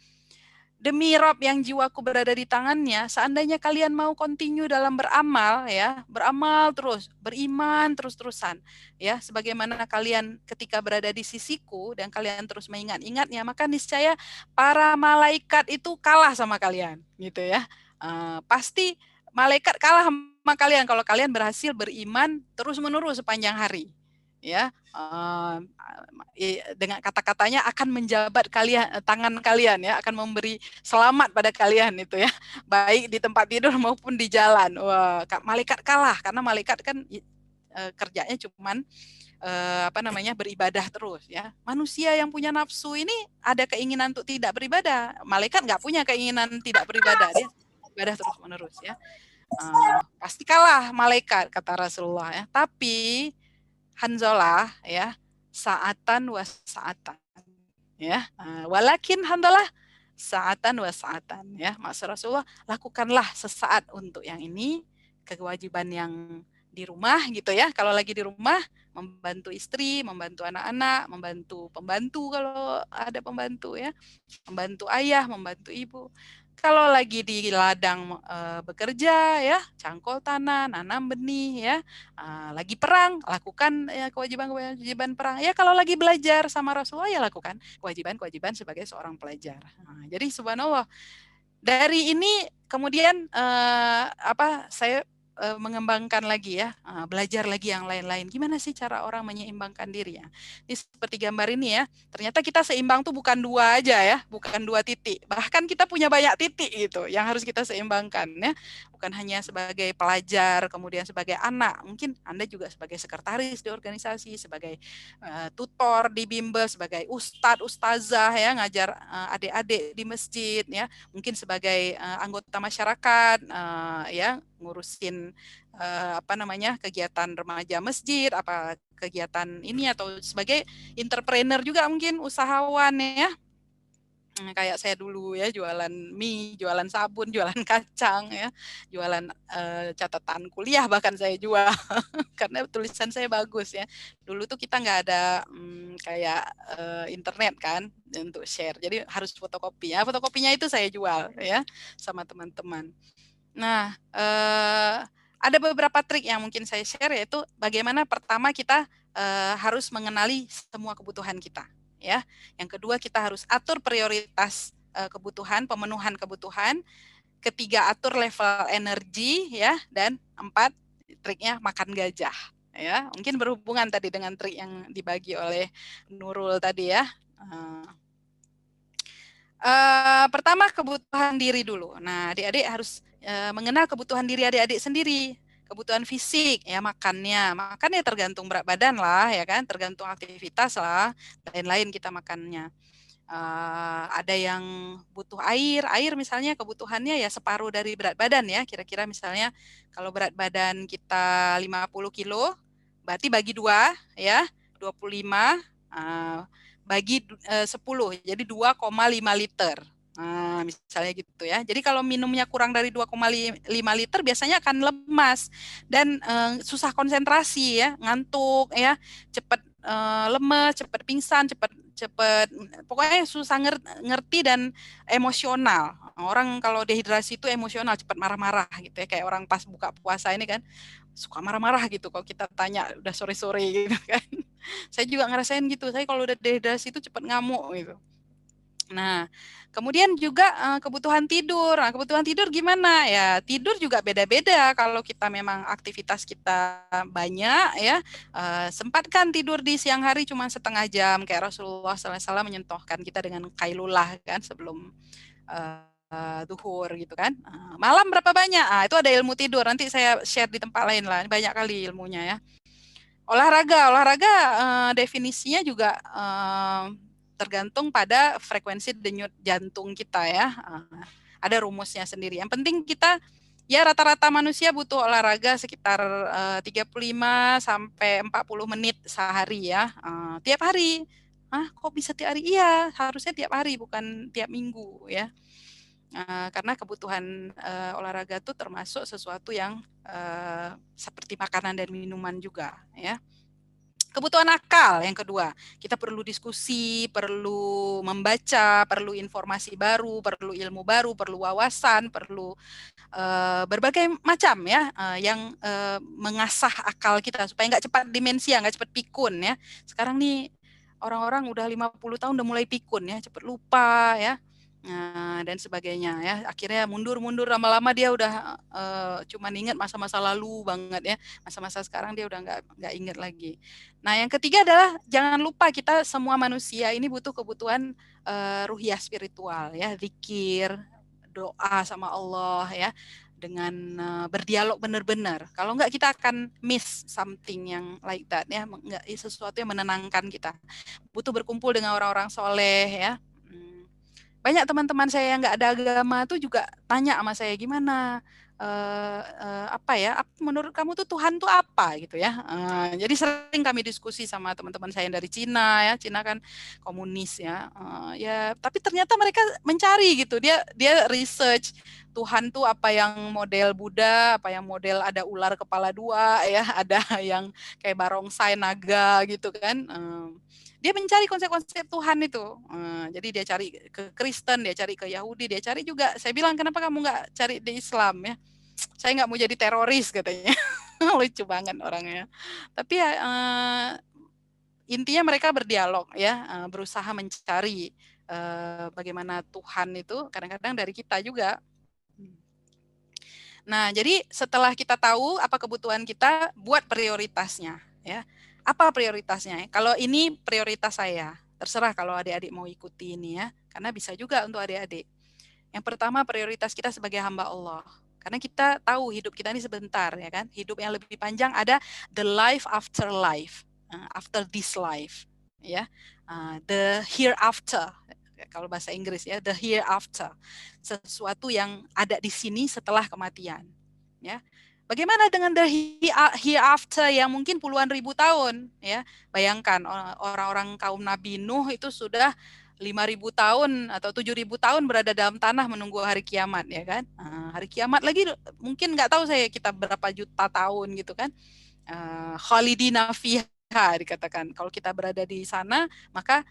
demi Rob yang jiwaku berada di tangannya, seandainya kalian mau continue dalam beramal, ya, beramal terus, beriman terus-terusan, ya, sebagaimana kalian ketika berada di sisiku dan kalian terus mengingat-ingatnya, maka niscaya para malaikat itu kalah sama kalian, gitu ya. Pasti malaikat kalah sama kalian kalau kalian berhasil beriman terus-menerus sepanjang hari, ya. Dengan kata-katanya akan menjabat tangan kalian, ya, akan memberi selamat pada kalian itu, ya, baik di tempat tidur maupun di jalan. Wah, malaikat kalah karena malaikat kan kerjanya cuman beribadah terus, ya. Manusia yang punya nafsu ini ada keinginan untuk tidak beribadah. Malaikat nggak punya keinginan tidak beribadah, dia ibadah terus menerus, ya. Pasti kalah malaikat kata Rasulullah, ya. Tapi Hanzalah, ya, sa'atan wa sa'atan, ya. Walakin Hanzalah sa'atan wa sa'atan, ya. Maksud Rasulullah, lakukanlah sesaat untuk yang ini, kewajiban yang di rumah gitu, ya. Kalau lagi di rumah membantu istri, membantu anak-anak, membantu pembantu kalau ada pembantu, ya. Membantu ayah, membantu ibu. Kalau lagi di ladang bekerja, ya, cangkul tanah, nanam benih, ya, lagi perang, lakukan ya kewajiban perang. Ya kalau lagi belajar sama Rasulullah, ya lakukan kewajiban sebagai seorang pelajar. Jadi subhanallah, dari ini kemudian saya mengembangkan lagi, ya, belajar lagi yang lain-lain. Gimana sih cara orang menyeimbangkan diri, ya? Ini seperti gambar ini, ya. Ternyata kita seimbang tuh bukan 2 aja, ya, bukan 2 titik. Bahkan kita punya banyak titik gitu yang harus kita seimbangkan, ya. Bukan hanya sebagai pelajar, kemudian sebagai anak. Mungkin Anda juga sebagai sekretaris di organisasi, sebagai tutor di bimbel, sebagai ustadz, ustazah, ya, ngajar adik-adik di masjid, ya. Mungkin sebagai anggota masyarakat, ya, ngurusin kegiatan remaja masjid, kegiatan ini, atau sebagai entrepreneur juga mungkin, usahawan, ya. Kayak saya dulu, ya, jualan mie, jualan sabun, jualan kacang, ya, jualan catatan kuliah bahkan saya jual karena tulisan saya bagus, ya. Dulu tuh kita nggak ada kayak internet kan untuk share, jadi harus fotokopi, ya. Fotokopinya itu saya jual, ya, sama teman-teman. Nah, ada beberapa trik yang mungkin saya share, yaitu bagaimana pertama kita harus mengenali semua kebutuhan kita, ya. Yang kedua, kita harus atur prioritas kebutuhan, pemenuhan kebutuhan. Ketiga, atur level energi, ya. Dan 4, triknya makan gajah, ya. Mungkin berhubungan tadi dengan trik yang dibagi oleh Nurul tadi, ya. Pertama, kebutuhan diri dulu. Nah, adik-adik harus mengenal kebutuhan diri adik-adik sendiri. Kebutuhan fisik, ya, makannya tergantung berat badan lah, ya kan, tergantung aktivitas lah, lain-lain kita makannya. Ada yang butuh air misalnya kebutuhannya ya separuh dari berat badan, ya, kira-kira misalnya kalau berat badan kita 50 kilo, berarti bagi 2, ya, 25, bagi 10, jadi 2,5 liter. Misalnya gitu, ya. Jadi kalau minumnya kurang dari 2,5 liter biasanya akan lemas dan susah konsentrasi, ya, ngantuk, ya, cepat lemes, cepat pingsan, cepat pokoknya susah ngerti dan emosional. Orang kalau dehidrasi itu emosional, cepat marah-marah gitu, ya, kayak orang pas buka puasa ini kan suka marah-marah gitu kalau kita tanya udah sore-sore gitu kan. Saya juga ngerasain gitu. Saya kalau udah dehidrasi itu cepat ngamuk gitu. Nah, kemudian juga kebutuhan tidur. Nah, kebutuhan tidur gimana? Ya, tidur juga beda-beda. Kalau kita memang aktivitas kita banyak, ya, sempatkan tidur di siang hari cuma setengah jam. Kayak Rasulullah SAW menyentuhkan kita dengan kailulah kan sebelum duhur gitu kan. Malam berapa banyak? Itu ada ilmu tidur. Nanti saya share di tempat lain lah. Banyak kali ilmunya, ya. Olahraga definisinya juga tergantung pada frekuensi denyut jantung kita, ya. Ada rumusnya sendiri. Yang penting kita, ya, rata-rata manusia butuh olahraga sekitar 35 sampai 40 menit sehari, ya. Tiap hari. Kok bisa tiap hari? Iya, harusnya tiap hari bukan tiap minggu, ya. Karena kebutuhan olahraga itu termasuk sesuatu yang seperti makanan dan minuman juga, ya. Kebutuhan akal yang kedua, kita perlu diskusi, perlu membaca, perlu informasi baru, perlu ilmu baru, perlu wawasan, perlu berbagai macam ya yang mengasah akal kita supaya nggak cepat demensia, nggak cepat pikun ya. Sekarang nih orang-orang udah 50 tahun udah mulai pikun ya, cepat lupa ya. Dan sebagainya ya, akhirnya mundur-mundur lama-lama dia udah cuman ingat masa-masa lalu banget ya, masa-masa sekarang dia udah nggak ingat lagi. Nah yang ketiga adalah jangan lupa kita semua manusia ini butuh kebutuhan ruhiyah spiritual ya, zikir, doa sama Allah ya, dengan berdialog benar-benar. Kalau enggak kita akan miss something yang like that ya, enggak sesuatu yang menenangkan kita. Butuh berkumpul dengan orang-orang soleh ya. Banyak teman-teman saya yang nggak ada agama tuh juga tanya sama saya gimana apa ya, menurut kamu tuh Tuhan tuh apa gitu ya. Jadi sering kami diskusi sama teman-teman saya yang dari Cina ya, Cina kan komunis ya, ya tapi ternyata mereka mencari gitu, dia research Tuhan tuh apa yang model Buddha, apa yang model ada ular kepala dua ya, ada yang kayak barongsai naga gitu kan. Dia mencari konsep-konsep Tuhan itu. Jadi dia cari ke Kristen, dia cari ke Yahudi, dia cari juga. Saya bilang kenapa kamu nggak cari di Islam ya? Saya nggak mau jadi teroris katanya. Lucu banget orangnya. Tapi ya intinya mereka berdialog ya, berusaha mencari bagaimana Tuhan itu kadang-kadang dari kita juga. Nah, jadi setelah kita tahu apa kebutuhan kita, buat prioritasnya ya. Apa prioritasnya? Kalau ini prioritas saya, terserah kalau adik-adik mau ikuti ini ya, karena bisa juga untuk adik-adik. Yang pertama prioritas kita sebagai hamba Allah. Karena kita tahu hidup kita ini sebentar ya kan. Hidup yang lebih panjang ada the life after life, after this life ya. The hereafter. Kalau bahasa Inggris ya, the hereafter. Sesuatu yang ada di sini setelah kematian ya. Bagaimana dengan the hereafter yang mungkin puluhan ribu tahun ya? Bayangkan orang-orang kaum Nabi Nuh itu sudah 5.000 tahun atau 7.000 tahun berada dalam tanah menunggu hari kiamat ya kan? Hari kiamat lagi mungkin nggak tahu saya kita berapa juta tahun gitu kan? Khalidina fiha dikatakan. Kalau kita berada di sana maka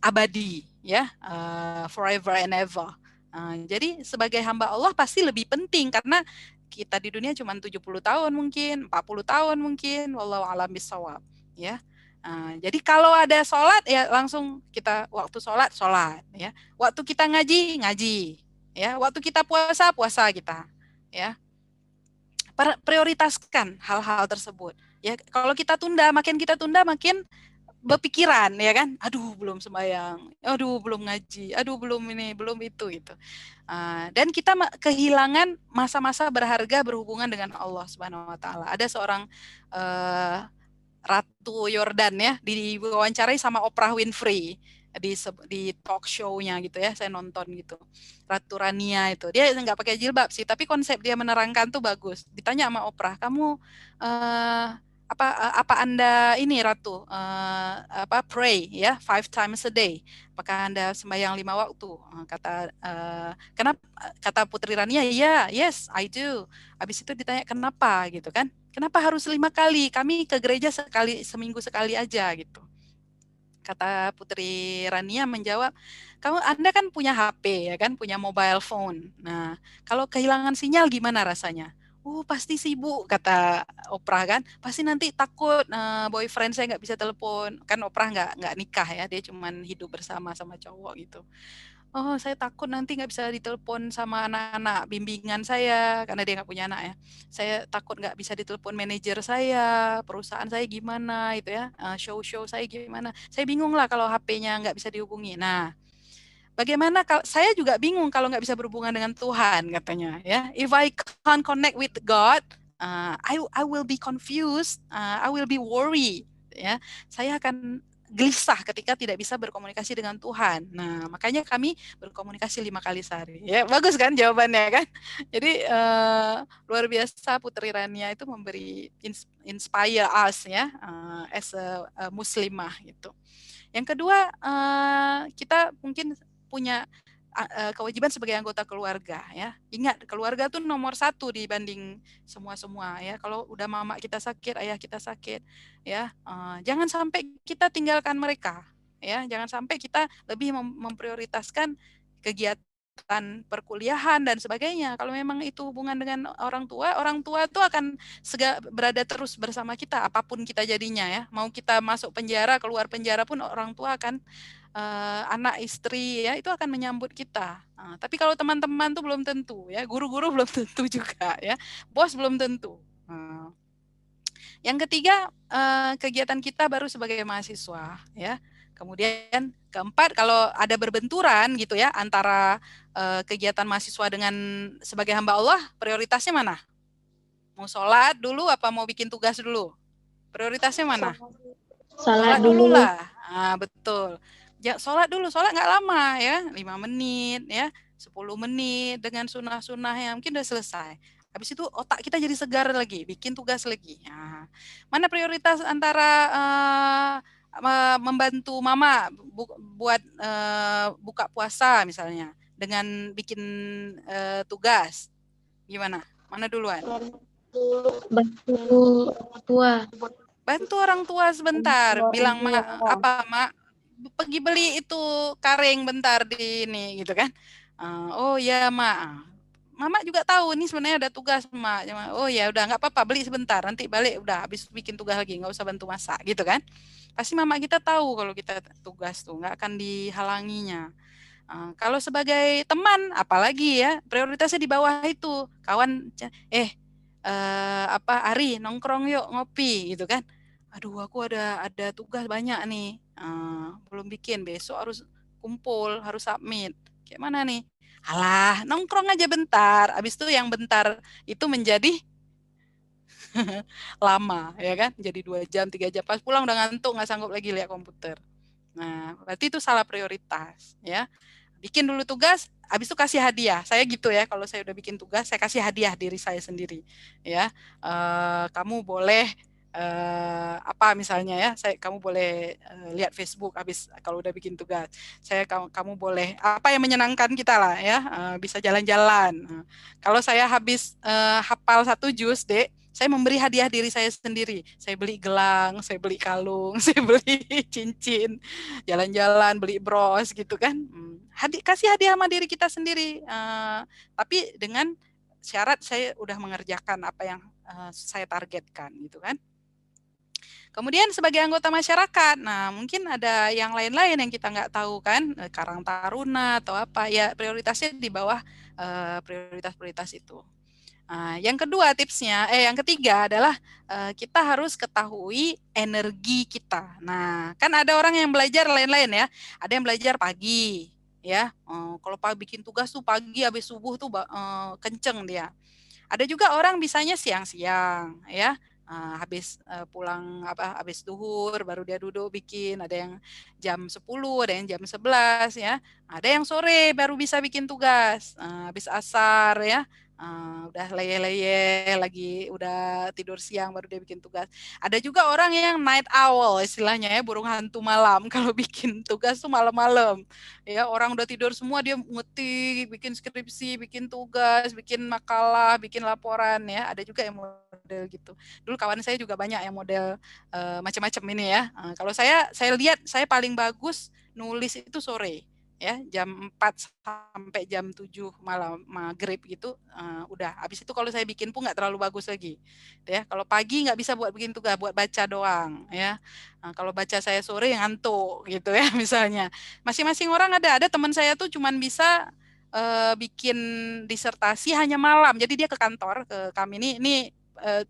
abadi ya, forever and ever. Jadi sebagai hamba Allah pasti lebih penting karena kita di dunia cuma 70 tahun mungkin, 40 tahun mungkin, wallahu a'lam bishawab ya. Jadi kalau ada sholat ya langsung kita waktu sholat ya, waktu kita ngaji ya, waktu kita puasa kita ya. Prioritaskan hal-hal tersebut ya. Kalau kita tunda makin berpikiran ya kan, aduh belum sembahyang, aduh belum ngaji, aduh belum ini, belum itu gitu. Dan kita kehilangan masa-masa berharga berhubungan dengan Allah Subhanahu Wa Taala. Ada seorang Ratu Yordan ya, diwawancarai sama Oprah Winfrey di talk show-nya gitu ya, saya nonton gitu. Ratu Rania itu, dia nggak pakai jilbab sih, tapi konsep dia menerangkan tuh bagus. Ditanya sama Oprah, kamu apa Anda ini Ratu pray ya 5 times a day, apakah Anda sembahyang 5 waktu? Kenapa, kata Putri Rania, ya yes I do. Habis itu ditanya kenapa gitu kan, kenapa harus 5 kali, kami ke gereja seminggu sekali aja gitu. Kata Putri Rania menjawab, Anda kan punya HP ya kan, punya mobile phone. Nah kalau kehilangan sinyal gimana rasanya? Pasti sibuk, kata Oprah kan. Pasti nanti takut boyfriend saya nggak bisa telepon. Kan Oprah nggak nikah ya, dia cuman hidup bersama sama cowok gitu. Saya takut nanti nggak bisa ditelepon sama anak-anak bimbingan saya, karena dia nggak punya anak ya. Saya takut nggak bisa ditelepon manajer saya, perusahaan saya gimana itu ya, show-show saya gimana. Saya bingung lah kalau HP-nya nggak bisa dihubungi. Nah, bagaimana kalau saya juga bingung kalau nggak bisa berhubungan dengan Tuhan katanya ya. If I can't connect with God, I will be confused, I will be worried ya. Saya akan gelisah ketika tidak bisa berkomunikasi dengan Tuhan. Nah, makanya kami berkomunikasi 5 kali sehari. Ya, bagus kan jawabannya kan? Jadi luar biasa Putri Rania itu memberi inspire us ya, as a muslimah gitu. Yang kedua, kita mungkin punya kewajiban sebagai anggota keluarga ya. Ingat, keluarga tuh nomor satu dibanding semua ya. Kalau udah mama kita sakit, ayah kita sakit ya, jangan sampai kita tinggalkan mereka ya. Jangan sampai kita lebih memprioritaskan kegiatan perkuliahan dan sebagainya. Kalau memang itu hubungan dengan orang tua tuh akan berada terus bersama kita apapun kita jadinya ya. Mau kita masuk penjara, keluar penjara pun orang tua akan anak istri ya itu akan menyambut kita. Tapi kalau teman-teman tuh belum tentu ya, guru-guru belum tentu juga ya, bos belum tentu. Yang ketiga, kegiatan kita baru sebagai mahasiswa ya. Kemudian keempat, kalau ada berbenturan gitu ya antara kegiatan mahasiswa dengan sebagai hamba Allah, prioritasnya mana? Mau sholat dulu apa mau bikin tugas dulu? Prioritasnya mana? Salat dulu dulu. lah. Betul. Sholat dulu, sholat nggak lama ya, 5 menit ya, 10 menit dengan sunnah-sunnah yang mungkin udah selesai. Habis itu otak kita jadi segar lagi, bikin tugas lagi. Nah, mana prioritas antara membantu mama buat buka puasa misalnya dengan bikin tugas? Gimana? Mana duluan? Bantu orang tua. Bantu orang tua sebentar, bilang mak pergi beli itu karing bentar di ini gitu kan. Oh ya mak, mama juga tahu nih sebenarnya ada tugas mak. Oh ya udah nggak apa-apa, beli sebentar, nanti balik udah habis bikin tugas lagi, nggak usah bantu masak gitu kan. Pasti mama kita tahu kalau kita tugas tuh nggak akan dihalanginya. Kalau sebagai teman apalagi ya, prioritasnya di bawah itu. Kawan Ari nongkrong yuk ngopi gitu kan. Aduh aku ada tugas banyak nih, belum bikin, besok harus kumpul, harus submit. Kayak mana nih? Alah, nongkrong aja bentar. Habis itu yang bentar itu menjadi lama, ya kan? Jadi 2 jam, 3 jam. Pas pulang udah ngantuk, nggak sanggup lagi lihat komputer. Nah, berarti itu salah prioritas, ya. Bikin dulu tugas, habis itu kasih hadiah. Saya gitu ya, kalau saya udah bikin tugas, saya kasih hadiah diri saya sendiri, ya. Kamu boleh apa misalnya ya, kamu boleh lihat Facebook habis kalau udah bikin tugas. Kamu boleh apa yang menyenangkan kita lah ya, bisa jalan-jalan. Kalau saya habis hafal 1 juz, Dek, saya memberi hadiah diri saya sendiri. Saya beli gelang, saya beli kalung, saya beli cincin, jalan-jalan, beli bros gitu kan. Kasih hadiah sama diri kita sendiri. Tapi dengan syarat saya udah mengerjakan apa yang saya targetkan gitu kan. Kemudian sebagai anggota masyarakat, nah mungkin ada yang lain-lain yang kita nggak tahu kan, Karang Taruna atau apa, ya prioritasnya di bawah prioritas-prioritas itu. Yang kedua tipsnya, yang ketiga adalah kita harus ketahui energi kita. Nah, kan ada orang yang belajar lain-lain ya. Ada yang belajar pagi, ya. Kalau bikin tugas tuh pagi habis subuh tuh kenceng dia. Ada juga orang bisanya siang-siang, ya. Habis pulang habis duhur baru dia duduk bikin, ada yang jam 10, ada yang jam 11 ya. Ada yang sore baru bisa bikin tugas, habis asar ya. Udah leyeh-leyeh lagi, udah tidur siang baru dia bikin tugas. Ada juga orang yang night owl istilahnya ya, burung hantu malam. Kalau bikin tugas tuh malam-malam. Ya, orang udah tidur semua dia ngetik, bikin skripsi, bikin tugas, bikin makalah, bikin laporan ya. Ada juga yang model gitu. Dulu kawan saya juga banyak yang model macam-macam ini ya. Kalau saya lihat saya paling bagus nulis itu sore. Ya, jam 4 sampai jam 7 malam maghrib gitu, udah. Habis itu kalau saya bikin pun nggak terlalu bagus lagi. Ya, kalau pagi nggak bisa buat bikin tugas, buat baca doang ya. Kalau baca saya sore ngantuk gitu ya misalnya. Masing-masing orang ada teman saya tuh cuman bisa bikin disertasi hanya malam. Jadi dia ke kantor, ke kami ini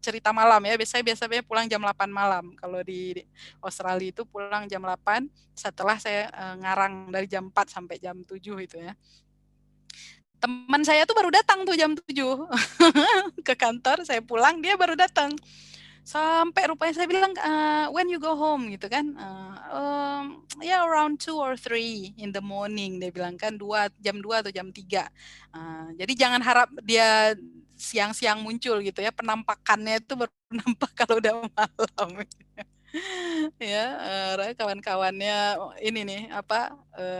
cerita malam ya. Biasanya pulang jam 8 malam. Kalau di Australia itu pulang jam 8 setelah saya ngarang dari jam 4 sampai jam 7 itu ya. Teman saya tuh baru datang tuh jam 7 ke kantor, saya pulang dia baru datang. Sampai rupanya saya bilang, when you go home gitu kan, ya around 2 or 3 in the morning, dia bilang kan, jam 2 atau jam 3. Jadi jangan harap dia siang-siang muncul gitu ya, penampakannya itu baru nampak kalau udah malam. Ya, kawan-kawannya ini nih,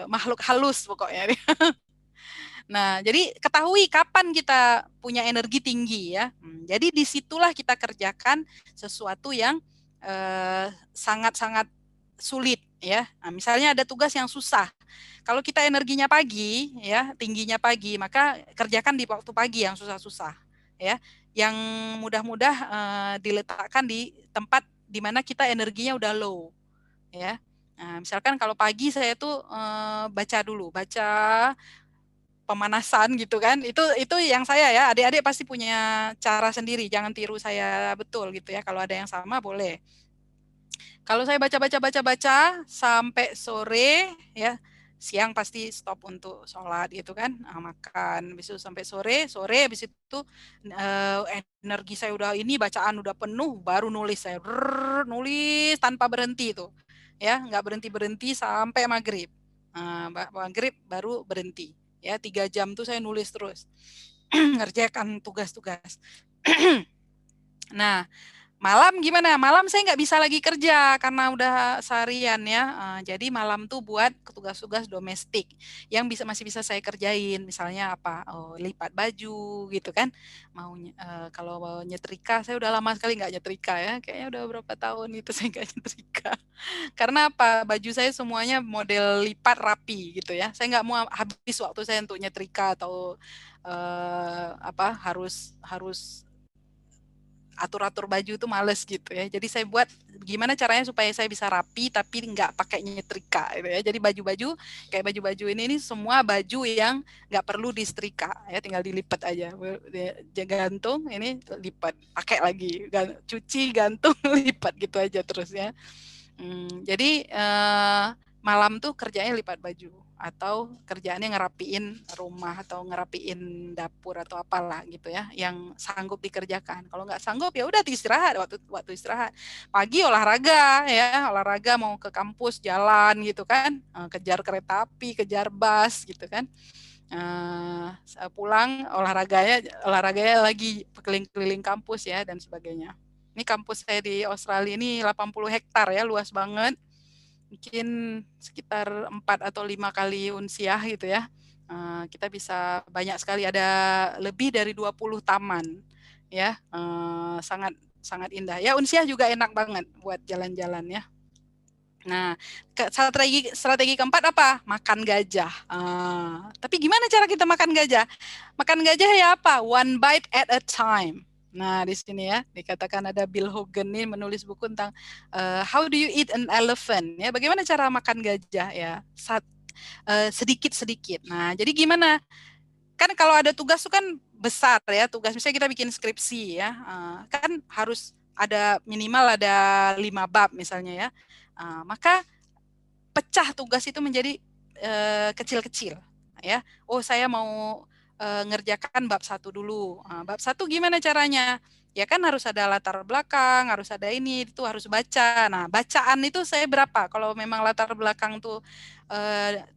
makhluk halus pokoknya. Nah, jadi ketahui kapan kita punya energi tinggi ya. Jadi disitulah kita kerjakan sesuatu yang sangat-sangat sulit ya. Nah, misalnya ada tugas yang susah. Kalau kita energinya pagi ya, tingginya pagi, maka kerjakan di waktu pagi yang susah-susah ya. Yang mudah-mudah diletakkan di tempat di mana kita energinya udah low ya. Nah, misalkan kalau pagi saya tuh baca dulu, baca pemanasan gitu kan, itu yang saya ya, adik-adik pasti punya cara sendiri, jangan tiru saya betul gitu ya, kalau ada yang sama boleh. Kalau saya baca sampai sore ya, siang pasti stop untuk sholat gitu kan, makan, habis itu sampai sore habis itu energi saya udah ini, bacaan udah penuh, baru nulis saya, nulis tanpa berhenti itu ya, nggak berhenti sampai maghrib. Maghrib baru berhenti ya, 3 jam tuh saya nulis terus ngerjakan tugas-tugas. Nah, malam gimana? Malam saya nggak bisa lagi kerja karena udah seharian ya. Jadi malam tuh buat tugas-tugas domestik yang masih bisa saya kerjain. Misalnya apa? Oh, lipat baju gitu kan. Kalau mau nyetrika, saya udah lama sekali nggak nyetrika ya. Kayaknya udah berapa tahun itu saya nggak nyetrika. Karena apa? Baju saya semuanya model lipat rapi gitu ya. Saya nggak mau habis waktu saya untuk nyetrika atau harus atur-atur baju itu males gitu ya. Jadi saya buat gimana caranya supaya saya bisa rapi tapi nggak pakai nyetrika gitu ya. Jadi baju-baju kayak baju-baju ini semua baju yang nggak perlu disetrika ya, tinggal dilipat aja. Gantung ini lipat, pakai lagi, cuci gantung lipat gitu aja terus ya. Jadi malam tuh kerjanya lipat baju atau kerjaannya ngerapiin rumah atau ngerapiin dapur atau apalah gitu ya yang sanggup dikerjakan. Kalau nggak sanggup ya udah istirahat, waktu istirahat. Pagi olahraga ya, olahraga mau ke kampus jalan gitu kan, kejar kereta api, kejar bus gitu kan. Pulang olahraganya lagi keliling-keliling kampus ya dan sebagainya. Ini kampus saya di Australia ini 80 hektar ya, luas banget. Mungkin sekitar 4 atau 5 kali unsiah gitu ya. Kita bisa banyak sekali, ada lebih dari 20 taman ya. Sangat sangat indah. Ya unsiah juga enak banget buat jalan-jalan ya. Nah, strategi keempat apa? Makan gajah. Tapi gimana cara kita makan gajah? Makan gajah ya apa? One bite at a time. Nah, di sini ya dikatakan ada Bill Hogan nih menulis buku tentang How do you eat an elephant? Ya, bagaimana cara makan gajah ya? Sedikit-sedikit. Nah, jadi gimana? Kan kalau ada tugas itu kan besar ya, tugas misalnya kita bikin skripsi ya, kan harus ada minimal ada 5 bab misalnya ya. Maka pecah tugas itu menjadi kecil-kecil ya. Oh, saya mau ngerjakan bab 1 dulu. Bab 1 gimana caranya? Ya kan harus ada latar belakang, harus ada ini, itu harus baca. Nah, bacaan itu saya berapa? Kalau memang latar belakang tuh 3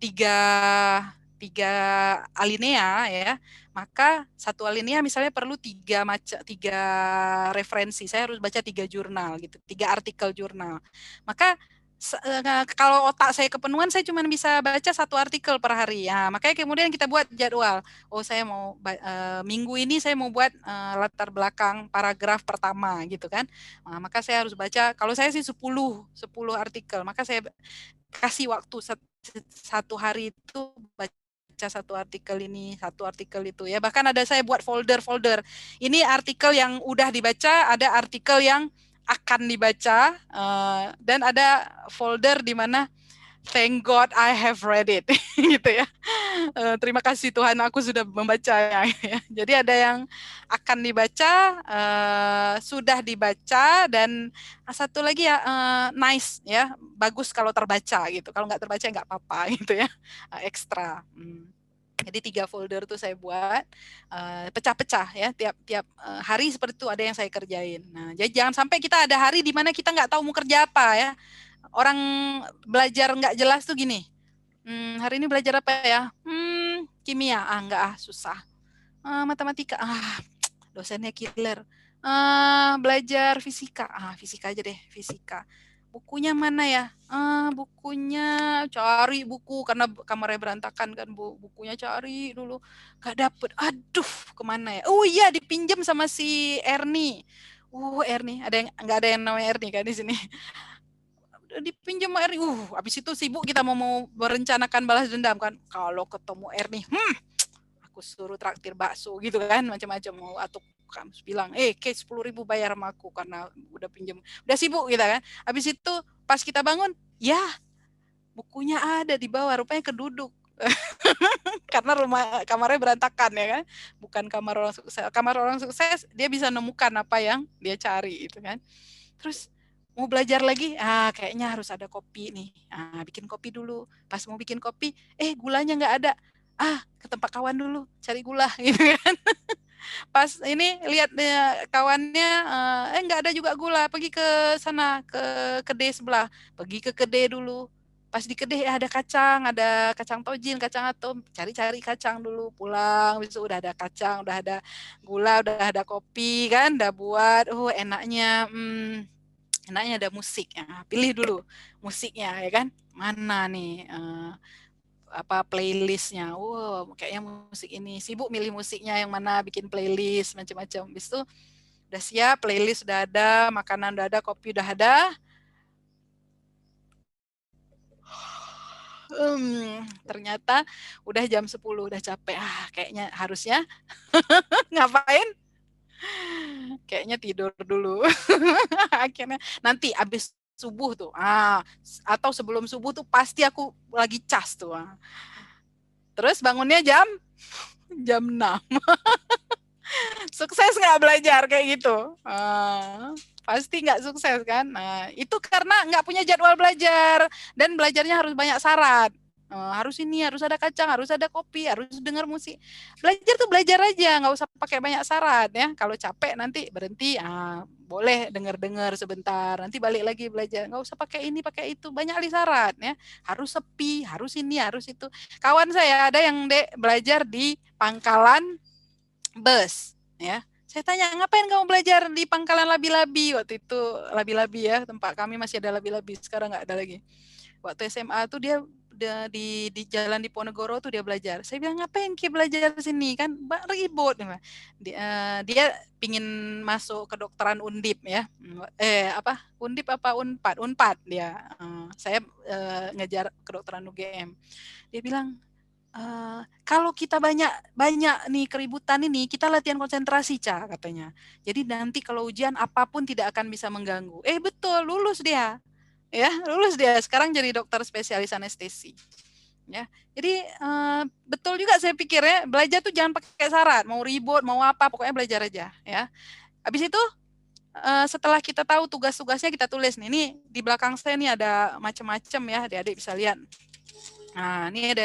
alinea ya, maka 1 alinea misalnya perlu 3 referensi. Saya harus baca 3 jurnal gitu, 3 artikel jurnal. Maka kalau otak saya kepenuhan, saya cuma bisa baca 1 artikel per hari. Ya, makanya kemudian kita buat jadwal. Oh, saya mau minggu ini saya mau buat latar belakang paragraf pertama gitu kan. Maka saya harus baca, kalau saya sih 10 artikel. Maka saya kasih waktu 1 hari itu baca 1 artikel ini, 1 artikel itu ya. Bahkan ada saya buat folder-folder. Ini artikel yang udah dibaca, ada artikel yang akan dibaca, dan ada folder di mana thank God I have read it gitu ya. Terima kasih Tuhan aku sudah membacanya ya. Jadi ada yang akan dibaca, sudah dibaca, dan satu lagi ya nice ya, bagus kalau terbaca gitu. Kalau nggak terbaca nggak apa-apa gitu ya, ekstra. Jadi 3 folder tuh saya buat pecah-pecah ya, tiap hari seperti itu ada yang saya kerjain. Nah, jadi jangan sampai kita ada hari di mana kita nggak tahu mau kerja apa ya. Orang belajar nggak jelas tuh gini. Hari ini belajar apa ya? Kimia, enggak susah. Matematika, dosennya killer. Belajar fisika, fisika aja deh, fisika. bukunya mana ya? Bukunya cari buku karena kamarnya berantakan kan Bu. Bukunya cari dulu, gak dapet. Aduh, kemana ya? Oh iya, dipinjam sama si Ernie. Ernie, nggak ada yang namanya Ernie kan di sini. Dipinjam sama Ernie. Abis itu sibuk kita mau merencanakan balas dendam kan. Kalau ketemu Ernie, aku suruh traktir bakso gitu kan, macam-macam mau atau kamu bilang, ke 10.000 bayar sama aku karena udah pinjam, udah sibuk gitu kan. Habis itu pas kita bangun, ya bukunya ada di bawah, rupanya keduduk. Karena kamarnya berantakan ya kan, bukan kamar orang sukses. Kamar orang sukses dia bisa nemukan apa yang dia cari gitu kan. Terus mau belajar lagi, kayaknya harus ada kopi nih. Bikin kopi dulu. Pas mau bikin kopi, gulanya nggak ada. Ke tempat kawan dulu, cari gula gitu kan. Pas ini lihat kawannya, nggak ada juga gula. Pergi ke sana, ke kedai sebelah. Pergi ke kedai dulu. Pas di kedai ada kacang tojin, kacang atom. Cari-cari kacang dulu, pulang. Besok udah ada kacang, udah ada gula, udah ada kopi kan, udah buat. Enaknya. Enaknya ada musik. Pilih dulu musiknya ya kan. Mana nih playlistnya. Kayaknya musik ini. Sibuk milih musiknya yang mana, bikin playlist macam-macam. Habis itu udah siap, playlist udah ada, makanan udah ada, kopi udah ada. Ternyata udah jam 10, udah capek. Kayaknya harusnya ngapain? Kayaknya tidur dulu. Akhirnya nanti abis subuh tuh, atau sebelum subuh tuh pasti aku lagi cas tuh. Terus bangunnya jam 6. Sukses nggak belajar kayak gitu? Pasti nggak sukses kan? Nah, itu karena nggak punya jadwal belajar dan belajarnya harus banyak syarat. Harus ini, harus ada kacang, harus ada kopi, harus dengar musik. Belajar tuh belajar aja, nggak usah pakai banyak syarat ya. Kalau capek nanti berhenti, boleh dengar-dengar sebentar, nanti balik lagi belajar. Nggak usah pakai ini, pakai itu, banyak syarat ya. Harus sepi, harus ini, harus itu. Kawan saya ada yang belajar di pangkalan bus ya. Saya tanya, ngapain kamu belajar di pangkalan labi-labi? Waktu itu labi-labi ya, tempat kami masih ada labi-labi, sekarang nggak ada lagi. Waktu SMA tuh dia di jalan di Ponegoro tuh dia belajar. Saya bilang, ngapain Ki belajar di sini kan ribut. Dia pingin masuk kedokteran Undip ya. Undip apa Unpad? Unpad dia. Saya ngejar kedokteran UGM. Dia bilang, kalau kita banyak nih keributan ini, kita latihan konsentrasi, katanya. Jadi nanti kalau ujian apapun tidak akan bisa mengganggu. Betul, lulus dia. Ya, lulus dia. Sekarang jadi dokter spesialis anestesi. Ya. Jadi betul juga saya pikir ya, belajar tuh jangan pakai syarat, mau ribut, mau apa, pokoknya belajar aja ya. Habis itu setelah kita tahu tugas-tugasnya kita tulis nih. Ini di belakang saya nih ada macam-macam ya, adik-adik bisa lihat. Nah, ini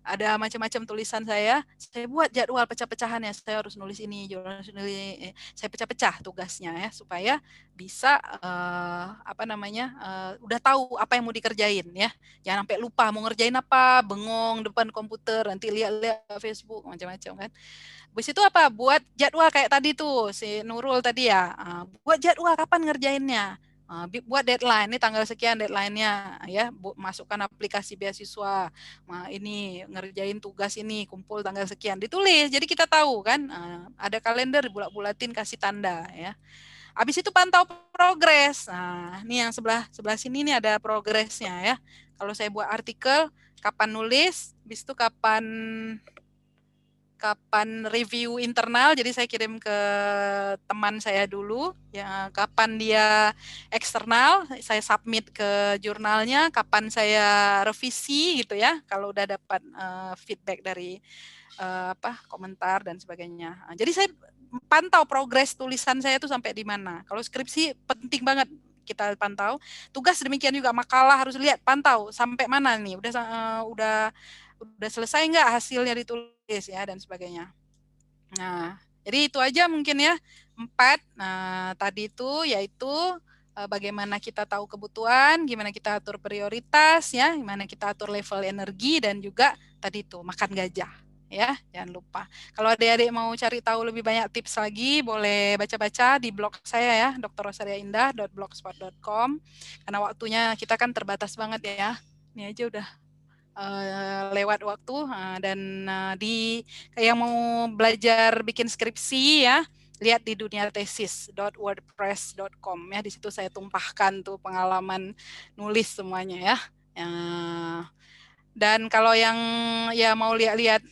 ada macam-macam tulisan saya buat jadwal pecah-pecahannya, saya harus nulis ini, saya pecah-pecah tugasnya ya, supaya bisa udah tahu apa yang mau dikerjain ya, jangan sampai lupa mau ngerjain apa, bengong depan komputer, nanti lihat-lihat Facebook, macam-macam kan. Habis itu apa, buat jadwal kayak tadi tuh, si Nurul tadi ya, buat jadwal kapan ngerjainnya. Buat deadline, ini tanggal sekian deadline-nya ya, masukkan aplikasi beasiswa, ini ngerjain tugas ini, kumpul tanggal sekian, ditulis, jadi kita tahu kan, ada kalender, bulat-bulatin, kasih tanda ya. Habis itu pantau progres. Nah, ini yang sebelah sini ini ada progresnya ya. Kalau saya buat artikel, kapan nulis, habis itu kapan review internal, jadi saya kirim ke teman saya dulu, ya, kapan dia eksternal, saya submit ke jurnalnya, kapan saya revisi gitu ya, kalau udah dapat feedback dari komentar dan sebagainya. Jadi saya pantau progres tulisan saya itu sampai di mana. Kalau skripsi penting banget kita pantau, tugas demikian juga, makalah harus lihat, pantau sampai mana nih, udah selesai nggak hasilnya ditulis ya, dan sebagainya. Nah, jadi itu aja mungkin ya, 4. Nah, tadi itu yaitu bagaimana kita tahu kebutuhan, gimana kita atur prioritas ya, gimana kita atur level energi, dan juga tadi itu makan gajah ya, jangan lupa. Kalau adik-adik mau cari tahu lebih banyak tips lagi, boleh baca-baca di blog saya ya, drrosariaindah.blogspot.com. Karena waktunya kita kan terbatas banget ya. Ini aja udah lewat waktu, dan yang mau belajar bikin skripsi ya, lihat di duniatesis.wordpress.com ya. Di situ saya tumpahkan tuh pengalaman nulis semuanya ya. Dan kalau yang ya mau lihat-lihat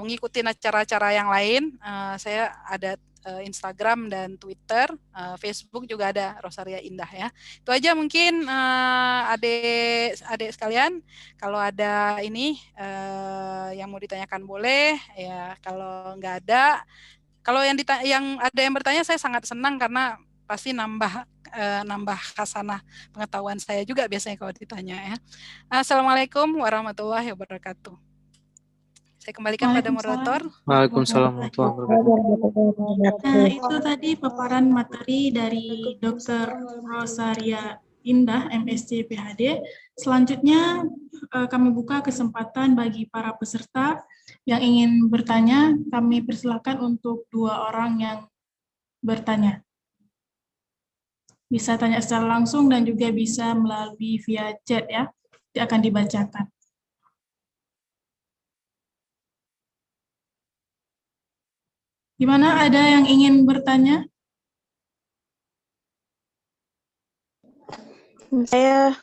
ngikutin acara-acara yang lain, saya ada Instagram dan Twitter, Facebook juga ada Rosaria Indah ya. Itu aja mungkin adik sekalian. Kalau ada ini yang mau ditanyakan boleh ya. Kalau nggak ada, kalau yang ada yang bertanya, saya sangat senang karena pasti nambah khasanah pengetahuan saya juga biasanya kalau ditanya ya. Assalamualaikum warahmatullahi wabarakatuh. Saya kembalikan pada moderator. Waalaikumsalam warahmatullahi wabarakatuh. Nah, itu tadi paparan materi dari Dr. Rosaria Indah, MSc PhD. Selanjutnya kami buka kesempatan bagi para peserta yang ingin bertanya. Kami persilakan untuk 2 orang yang bertanya. Bisa tanya secara langsung dan juga bisa melalui via chat ya, akan dibacakan. Gimana, ada yang ingin bertanya? Saya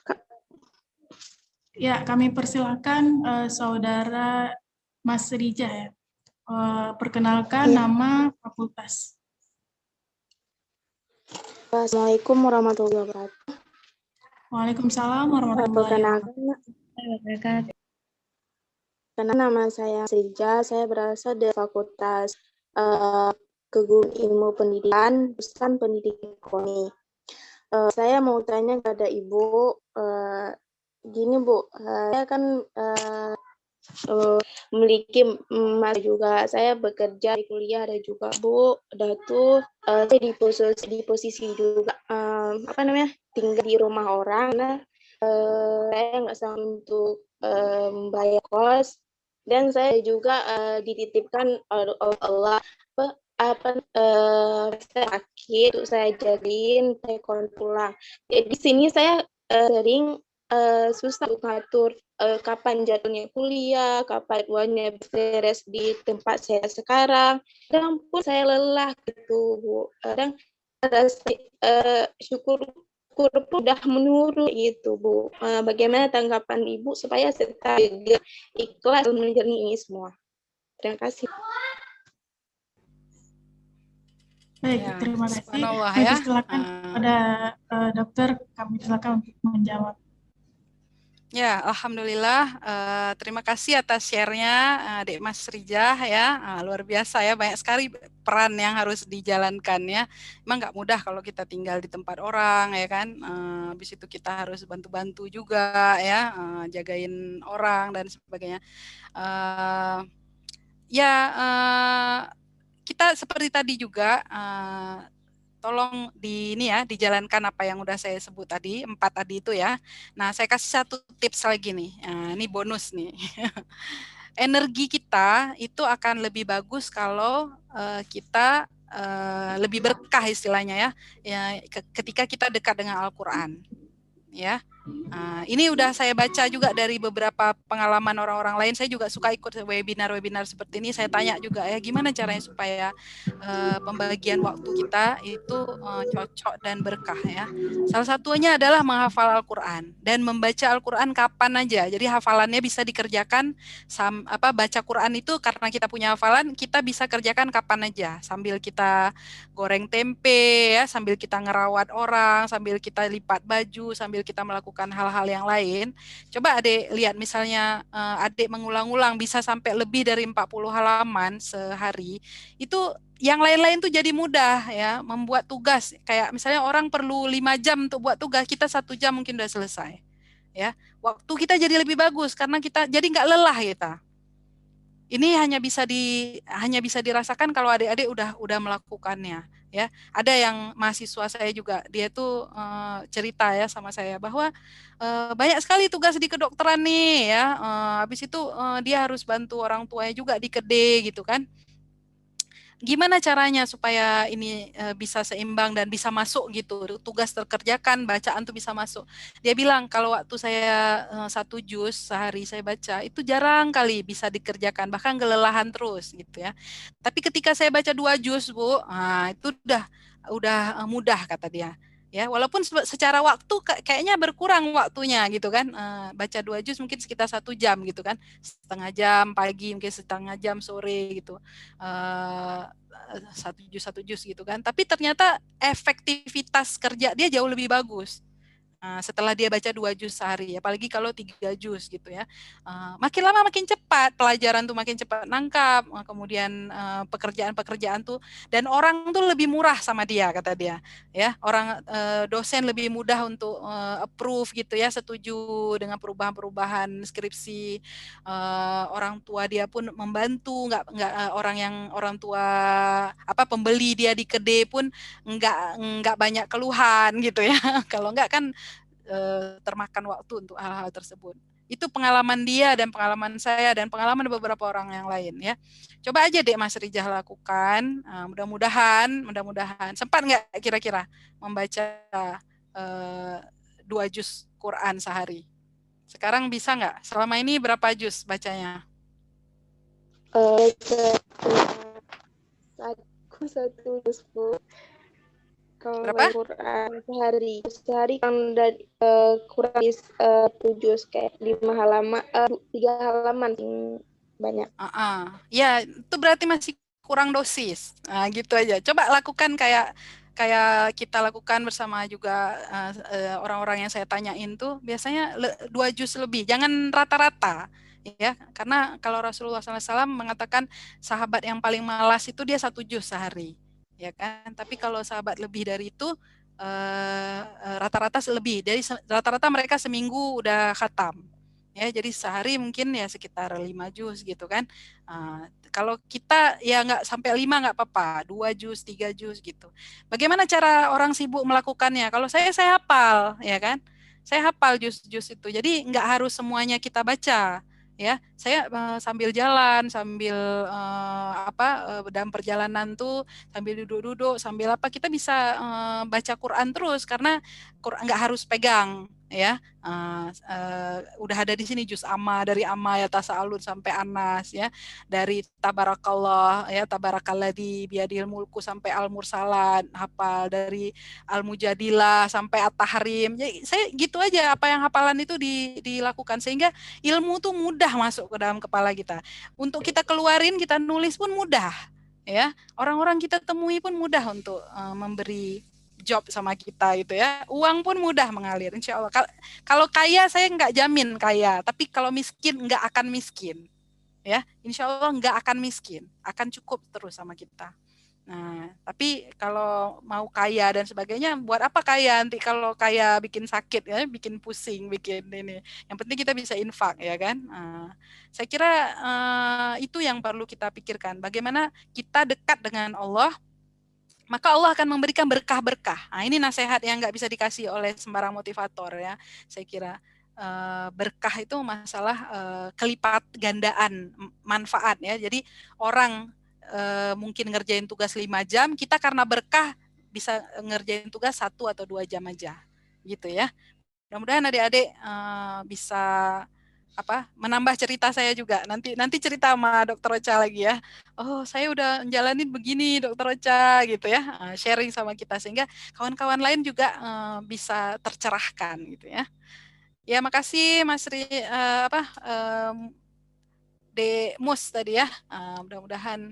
Ya, kami persilakan Saudara Mas Rija ya. Perkenalkan nama fakultas. Assalamualaikum warahmatullahi wabarakatuh. Waalaikumsalam warahmatullahi wabarakatuh. Karena nama saya Srija, saya berasal dari Fakultas Keguruan Ilmu Pendidikan, jurusan Pendidikan Ekonomi. Saya mau tanya kepada Ibu, gini Bu, saya kan memiliki mas juga, saya bekerja di kuliah ada juga Bu, udah tuh saya di posisi juga tinggal di rumah orang, nah saya nggak sanggup untuk membayar kos, dan saya juga dititipkan oleh Allah saya sakit, saya jadiin saya pulang. Jadi di sini saya sering susah untuk ngatur kapan jadwalnya kuliah, kapan jadwalnya beres di tempat saya sekarang. Kadang pun saya lelah gitu, Bu. Kadang syukur udah menurun gitu, Bu. Bagaimana tanggapan Ibu supaya saya ikhlas menjalani ini semua? Terima kasih. Baik, Ya, terima kasih. subhanallah Kami ya. persilakan pada dokter, kami persilakan untuk menjawab. Ya, alhamdulillah. Terima kasih atas share-nya, Adik Mas Rijah ya. Luar biasa ya, banyak sekali peran yang harus dijalankan ya. Emang nggak mudah kalau kita tinggal di tempat orang ya kan. Habis itu kita harus bantu-bantu juga ya, jagain orang dan sebagainya. Kita seperti tadi juga. Tolong ini ya, dijalankan apa yang udah saya sebut tadi, 4 tadi itu ya. Nah, saya kasih 1 tips lagi nih. Ini bonus nih. Energi kita itu akan lebih bagus kalau kita lebih berkah istilahnya ya, ketika kita dekat dengan Al-Quran. Ya. Ini udah saya baca juga dari beberapa pengalaman orang-orang lain. Saya juga suka ikut webinar-webinar seperti ini. Saya tanya juga ya, gimana caranya supaya pembagian waktu kita itu cocok dan berkah ya. Salah satunya adalah menghafal Al-Quran dan membaca Al-Quran kapan aja. Jadi hafalannya bisa dikerjakan baca Quran itu karena kita punya hafalan, kita bisa kerjakan kapan aja sambil kita goreng tempe ya, sambil kita ngerawat orang, sambil kita lipat baju, sambil kita melakukan hal-hal yang lain. Coba Adik lihat misalnya Adik mengulang-ulang bisa sampai lebih dari 40 halaman sehari. Itu yang lain-lain tuh jadi mudah ya, membuat tugas. Kayak misalnya orang perlu 5 jam untuk buat tugas, kita 1 jam mungkin udah selesai. Ya, waktu kita jadi lebih bagus karena kita jadi nggak lelah kita. Ini hanya bisa dirasakan kalau adik-adik udah melakukannya, ya. Ada yang mahasiswa saya juga, dia tuh cerita ya sama saya bahwa banyak sekali tugas di kedokteran nih ya. Habis itu dia harus bantu orang tuanya juga di KD gitu kan. Gimana caranya supaya ini bisa seimbang dan bisa masuk gitu, tugas terkerjakan, bacaan tuh bisa masuk. Dia bilang kalau waktu saya 1 juz sehari saya baca itu jarang kali bisa dikerjakan, bahkan kelelahan terus gitu ya. Tapi ketika saya baca 2 juz Bu, itu udah mudah kata dia. Ya, walaupun secara waktu kayaknya berkurang waktunya gitu kan, baca 2 juz mungkin sekitar 1 jam gitu kan, setengah jam pagi mungkin setengah jam sore gitu. 1 juz gitu kan, tapi ternyata efektivitas kerja dia jauh lebih bagus. Setelah dia baca 2 juz sehari, apalagi kalau 3 juz gitu ya. Makin lama makin cepat, pelajaran tuh makin cepat nangkap, kemudian pekerjaan-pekerjaan tuh, dan orang tuh lebih murah sama dia, kata dia. Ya, orang dosen lebih mudah untuk approve gitu ya, setuju dengan perubahan-perubahan skripsi. Orang tua dia pun membantu, nggak orang tua pembeli dia di kedai pun nggak banyak keluhan gitu ya. Kalau nggak kan termakan waktu untuk hal-hal tersebut. Itu pengalaman dia dan pengalaman saya dan pengalaman beberapa orang yang lain ya. Coba aja deh Mas Rijah lakukan. Mudah-mudahan sempat nggak kira-kira membaca 2 juz Quran sehari. Sekarang bisa nggak? Selama ini berapa juz bacanya? Satu juz Bu. Kalau Berapa? Quran sehari kan dari kurang 1 juz kayak 5 halaman 3 halaman banyak. Ya itu berarti masih kurang dosis. Gitu aja. Coba lakukan kayak kita lakukan bersama juga orang-orang yang saya tanyain tuh biasanya 2 juz lebih. Jangan rata-rata ya, karena kalau Rasulullah SAW mengatakan sahabat yang paling malas itu dia 1 juz sehari, ya kan. Tapi kalau sahabat lebih dari itu rata-rata lebih. Dari rata-rata mereka seminggu udah khatam. Ya, jadi sehari mungkin ya sekitar 5 juz gitu kan. Kalau kita ya nggak sampai 5 nggak apa-apa, 2 juz, 3 juz gitu. Bagaimana cara orang sibuk melakukannya? Kalau saya hafal, ya kan? Saya hafal juz-juz itu. Jadi nggak harus semuanya kita baca. Ya, saya sambil jalan, sambil dalam perjalanan tuh sambil duduk-duduk, sambil kita bisa baca Quran terus karena Quran nggak harus pegang, ya. Udah ada di sini juz amma, dari amma ya tasa'alun sampai anas ya, dari tabarakallah ya tabarakalladzi biyadil mulku sampai al-mursalat hafal, dari al-mujadilah sampai at-tahrim. Jadi saya gitu aja, apa yang hafalan itu dilakukan sehingga ilmu tuh mudah masuk ke dalam kepala kita. Untuk kita keluarin, kita nulis pun mudah ya. Orang-orang kita temui pun mudah untuk memberi job sama kita gitu ya. Uang pun mudah mengalir insya Allah. Kalau kaya saya nggak jamin kaya, tapi kalau miskin nggak akan miskin ya. Insya Allah nggak akan miskin, akan cukup terus sama kita. Nah, tapi kalau mau kaya dan sebagainya, buat apa kaya? Nanti kalau kaya bikin sakit ya, bikin pusing, bikin ini. Yang penting kita bisa infak ya kan. Saya kira itu yang perlu kita pikirkan. Bagaimana kita dekat dengan Allah, maka Allah akan memberikan berkah-berkah. Nah, ini nasihat yang nggak bisa dikasih oleh sembarang motivator ya. Saya kira berkah itu masalah kelipat gandaan manfaat ya. Jadi orang mungkin ngerjain tugas 5 jam, kita karena berkah bisa ngerjain tugas 1 atau 2 jam aja gitu ya. Mudah-mudahan adik-adik bisa menambah cerita saya juga. Nanti cerita sama Dokter Ocha lagi ya. Oh, saya udah jalanin begini Dokter Ocha gitu ya. Sharing sama kita sehingga kawan-kawan lain juga bisa tercerahkan gitu ya. Ya, makasih Mas Mus tadi ya. Mudah-mudahan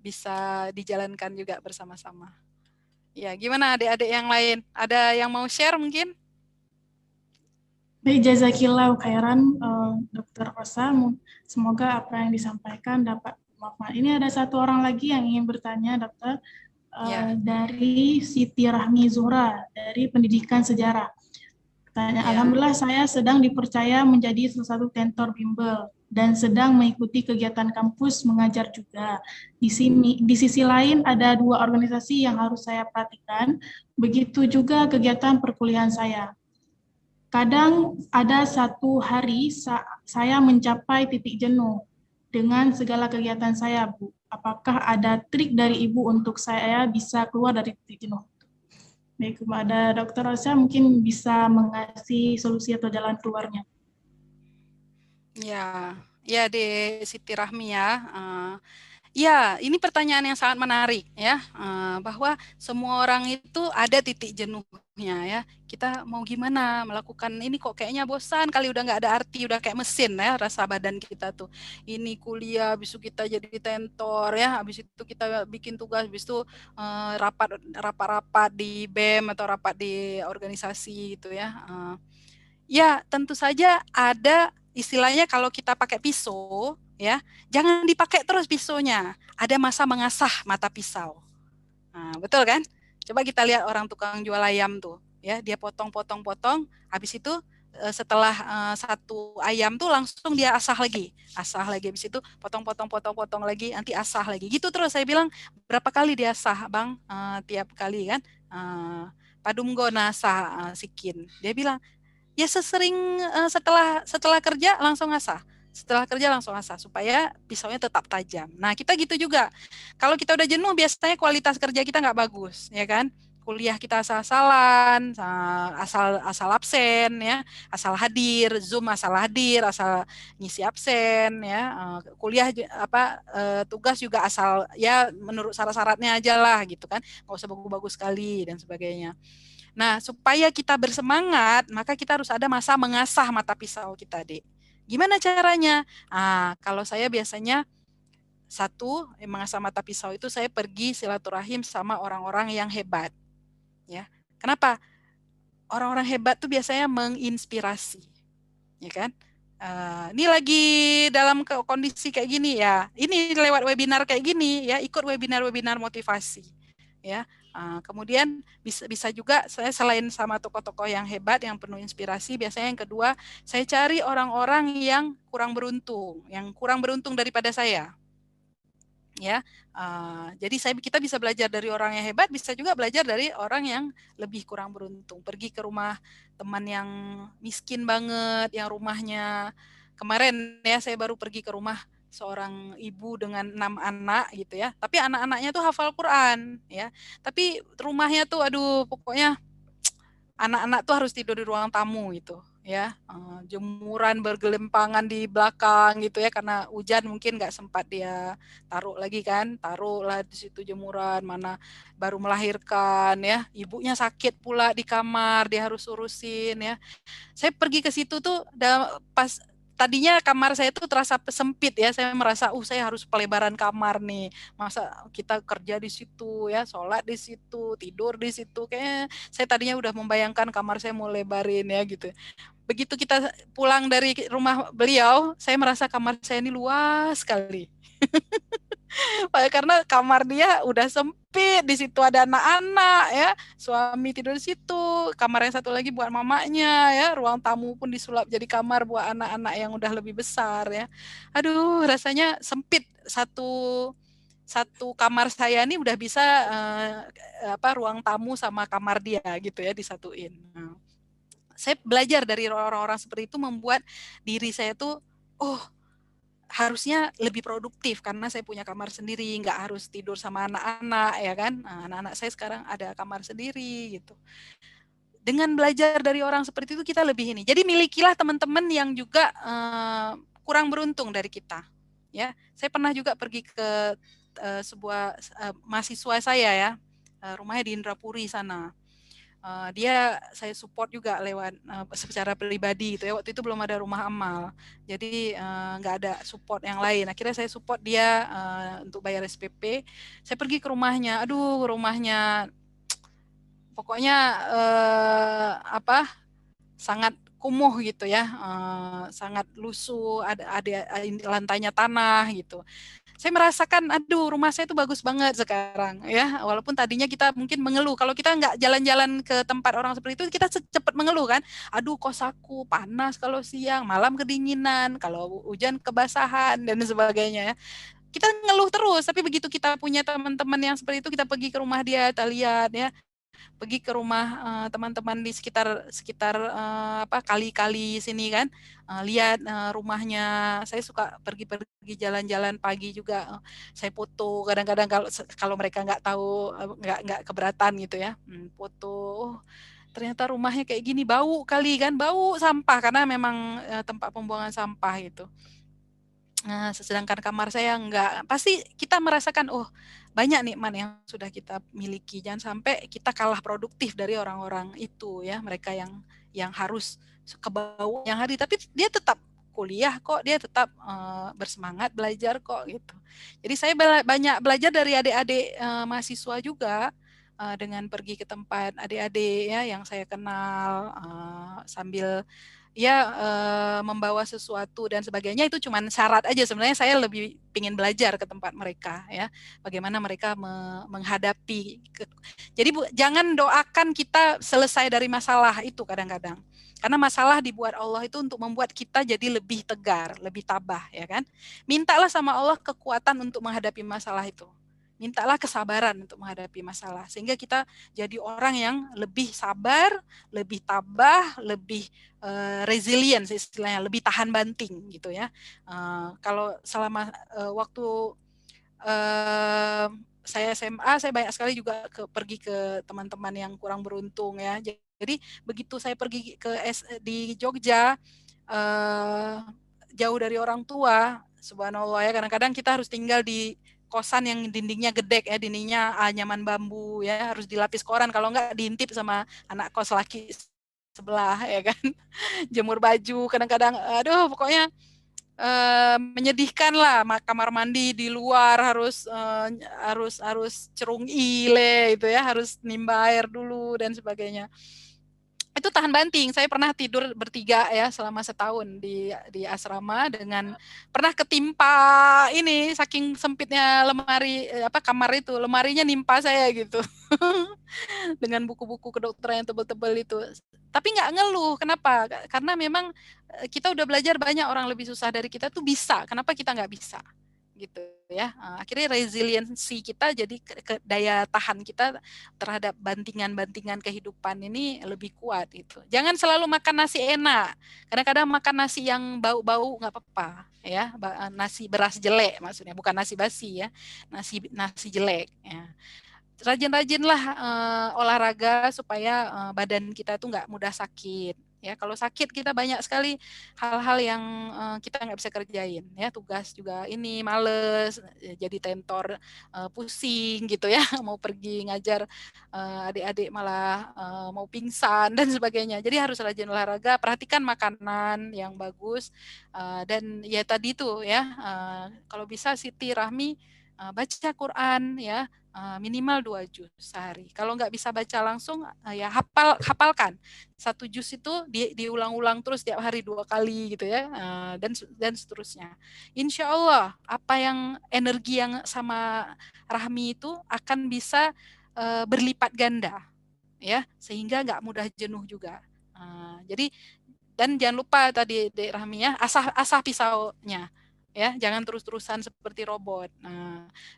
bisa dijalankan juga bersama-sama. Ya, gimana adik-adik yang lain? Ada yang mau share mungkin? Baik, jazakillahu khairan Dr. Rosa. Semoga apa yang disampaikan dapat bermanfaat. Ini ada satu orang lagi yang ingin bertanya, Dokter. Dari Siti Rahmi Zuhra, dari Pendidikan Sejarah. Tanya, Alhamdulillah saya sedang dipercaya menjadi salah satu tentor bimbel dan sedang mengikuti kegiatan kampus mengajar juga. Di sisi lain ada 2 organisasi yang harus saya perhatikan, begitu juga kegiatan perkuliahan saya. Kadang ada satu hari saya mencapai titik jenuh dengan segala kegiatan saya, Bu. Apakah ada trik dari Ibu untuk saya bisa keluar dari titik jenuh? Baik, kepada Dr. Rosa mungkin bisa mengasih solusi atau jalan keluarnya. Ya, ya di Siti Rahmi ya. Ya, ini pertanyaan yang sangat menarik ya, bahwa semua orang itu ada titik jenuhnya ya. Kita mau gimana melakukan ini kok kayaknya bosan kali, udah nggak ada arti, udah kayak mesin ya rasa badan kita tuh. Ini kuliah, habis itu kita jadi tentor ya, habis itu kita bikin tugas, habis itu rapat-rapat di BEM atau rapat di organisasi gitu ya. Ya, tentu saja ada istilahnya kalau kita pakai pisau, ya, jangan dipakai terus pisaunya. Ada masa mengasah mata pisau. Nah, betul kan? Coba kita lihat orang tukang jual ayam tuh, ya, dia potong-potong-potong, habis itu setelah satu ayam tuh langsung dia asah lagi, habis itu potong-potong lagi, nanti asah lagi. Gitu terus saya bilang, berapa kali dia asah, Bang? Tiap kali kan? Padumgo nasa sikin. Dia bilang, ya sesering setelah kerja langsung asah. Setelah kerja langsung asah supaya pisaunya tetap tajam. Nah, kita gitu juga. Kalau kita udah jenuh biasanya kualitas kerja kita nggak bagus, ya kan? Kuliah kita asal-asalan, asal absen ya, asal hadir, Zoom asal hadir, asal ngisi absen ya. Kuliah tugas juga asal ya menurut syarat-syaratnya aja lah gitu kan. Nggak usah bagus-bagus sekali dan sebagainya. Nah, supaya kita bersemangat, maka kita harus ada masa mengasah mata pisau kita, Dek. Gimana caranya? Kalau saya biasanya mengasah mata pisau itu saya pergi silaturahim sama orang-orang yang hebat. Ya. Kenapa? Orang-orang hebat tuh biasanya menginspirasi. Ya kan? Ini lagi dalam kondisi kayak gini ya. Ini lewat webinar kayak gini ya, ikut webinar-webinar motivasi. Ya. Kemudian bisa juga saya selain sama tokoh-tokoh yang hebat yang penuh inspirasi, biasanya yang kedua saya cari orang-orang yang kurang beruntung daripada saya. Ya, jadi kita bisa belajar dari orang yang hebat, bisa juga belajar dari orang yang lebih kurang beruntung. Pergi ke rumah teman yang miskin banget, yang rumahnya kemarin ya saya baru pergi ke rumah seorang ibu dengan 6 anak gitu ya. Tapi anak-anaknya tuh hafal Quran ya. Tapi rumahnya tuh aduh pokoknya anak-anak tuh harus tidur di ruang tamu gitu ya, jemuran bergelimpangan di belakang gitu ya, karena hujan mungkin nggak sempat dia taruhlah di situ jemuran, mana baru melahirkan ya, ibunya sakit pula di kamar, dia harus urusin ya. Saya pergi ke situ tuh pas tadinya kamar saya tuh terasa sempit ya, saya merasa saya harus pelebaran kamar nih, masa kita kerja di situ ya, sholat di situ, tidur di situ, kayaknya saya tadinya udah membayangkan kamar saya mau lebarin ya gitu. Begitu kita pulang dari rumah beliau, saya merasa kamar saya ini luas sekali. Karena kamar dia udah sempit, di situ ada anak-anak ya, suami tidur di situ, kamar yang satu lagi buat mamanya ya, ruang tamu pun disulap jadi kamar buat anak-anak yang udah lebih besar ya. Aduh, rasanya sempit, satu kamar saya ini udah bisa ruang tamu sama kamar dia gitu ya disatuin. Saya belajar dari orang-orang seperti itu membuat diri saya tuh harusnya lebih produktif karena saya punya kamar sendiri, nggak harus tidur sama anak-anak ya kan. Anak-anak saya sekarang ada kamar sendiri gitu. Dengan belajar dari orang seperti itu kita lebih ini. Jadi milikilah teman-teman yang juga kurang beruntung dari kita. Ya, saya pernah juga pergi ke sebuah mahasiswa saya ya, rumahnya di Indrapuri sana. Saya support juga lewat secara pribadi gitu ya, waktu itu belum ada rumah amal, jadi nggak ada support yang lain, akhirnya saya support dia untuk bayar SPP. Saya pergi ke rumahnya, rumahnya pokoknya sangat kumuh gitu ya, sangat lusuh, ada lantainya tanah gitu. saya merasakan, aduh rumah saya itu bagus banget sekarang ya, walaupun tadinya kita mungkin mengeluh. Kalau kita nggak jalan-jalan ke tempat orang seperti itu, kita cepat mengeluh kan, aduh kosaku panas kalau siang, malam kedinginan, kalau hujan kebasahan dan sebagainya ya. Kita ngeluh terus, tapi begitu kita punya teman-teman yang seperti itu, kita pergi ke rumah dia, kita lihat ya, pergi ke rumah teman-teman di sekitar kali-kali sini kan, lihat rumahnya. Saya suka pergi jalan-jalan pagi juga, saya foto kadang-kadang kalau mereka nggak tahu, nggak keberatan gitu ya, foto. Oh, ternyata rumahnya kayak gini, bau kali kan, bau sampah karena memang tempat pembuangan sampah itu. Sedangkan kamar saya enggak. Pasti kita merasakan, oh banyak nikmat yang sudah kita miliki. Jangan sampai kita kalah produktif dari orang-orang itu ya, mereka yang harus ke bawah yang hari, tapi dia tetap kuliah kok, dia tetap bersemangat belajar kok gitu. Jadi saya banyak belajar dari adik-adik mahasiswa juga, dengan pergi ke tempat adik-adik ya yang saya kenal, sambil ya membawa sesuatu dan sebagainya. Itu cuma syarat aja, sebenarnya saya lebih ingin belajar ke tempat mereka ya, bagaimana mereka menghadapi jadi jangan doakan kita selesai dari masalah itu kadang-kadang, karena masalah dibuat Allah itu untuk membuat kita jadi lebih tegar, lebih tabah ya kan. Mintalah sama Allah kekuatan untuk menghadapi masalah itu, mintalah kesabaran untuk menghadapi masalah, sehingga kita jadi orang yang lebih sabar, lebih tabah, lebih resilient istilahnya, lebih tahan banting gitu ya. Kalau selama waktu saya SMA, saya banyak sekali juga pergi ke teman-teman yang kurang beruntung ya. Jadi begitu saya pergi di Jogja, jauh dari orang tua, subhanallah ya, kadang-kadang kita harus tinggal di kosan yang dindingnya gedek ya, dindingnya anyaman bambu ya, harus dilapis koran, kalau enggak diintip sama anak kos laki sebelah ya kan. Jemur baju kadang-kadang, aduh pokoknya menyedihkan lah. Kamar mandi di luar harus cerung ile itu ya, harus nimba air dulu dan sebagainya. Itu tahan banting. Saya pernah tidur bertiga ya selama setahun di asrama, dengan pernah ketimpa ini, saking sempitnya lemari kamar itu, lemarinya nimpa saya gitu. Dengan buku-buku kedokteran yang tebel-tebel itu. Tapi nggak ngeluh. Kenapa? Karena memang kita udah belajar, banyak orang lebih susah dari kita tuh bisa. Kenapa kita nggak bisa? Gitu ya. Akhirnya resiliensi kita, jadi daya tahan kita terhadap bantingan-bantingan kehidupan ini lebih kuat gitu. Jangan selalu makan nasi enak. Kadang-kadang makan nasi yang bau-bau nggak apa-apa ya. Nasi beras jelek maksudnya, bukan nasi basi ya. Nasi jelek ya. Rajin-rajinlah olahraga supaya badan kita tuh nggak mudah sakit ya. Kalau sakit kita banyak sekali hal-hal yang kita nggak bisa kerjain ya, tugas juga ini males, jadi tentor, pusing gitu ya, mau pergi ngajar adik-adik malah mau pingsan dan sebagainya. Jadi harus rajin olahraga, perhatikan makanan yang bagus, dan ya tadi tuh ya, kalau bisa Siti Rahmi baca Quran ya, minimal 2 juz sehari. Kalau nggak bisa baca langsung, ya hafalkan. 1 juz itu diulang-ulang terus tiap hari 2 kali gitu ya, dan seterusnya. Insya Allah apa yang energi yang sama Rahmi itu akan bisa berlipat ganda ya, sehingga nggak mudah jenuh juga. Jadi, dan jangan lupa tadi Dek Rahmi ya, asah pisaunya ya, jangan terus-terusan seperti robot.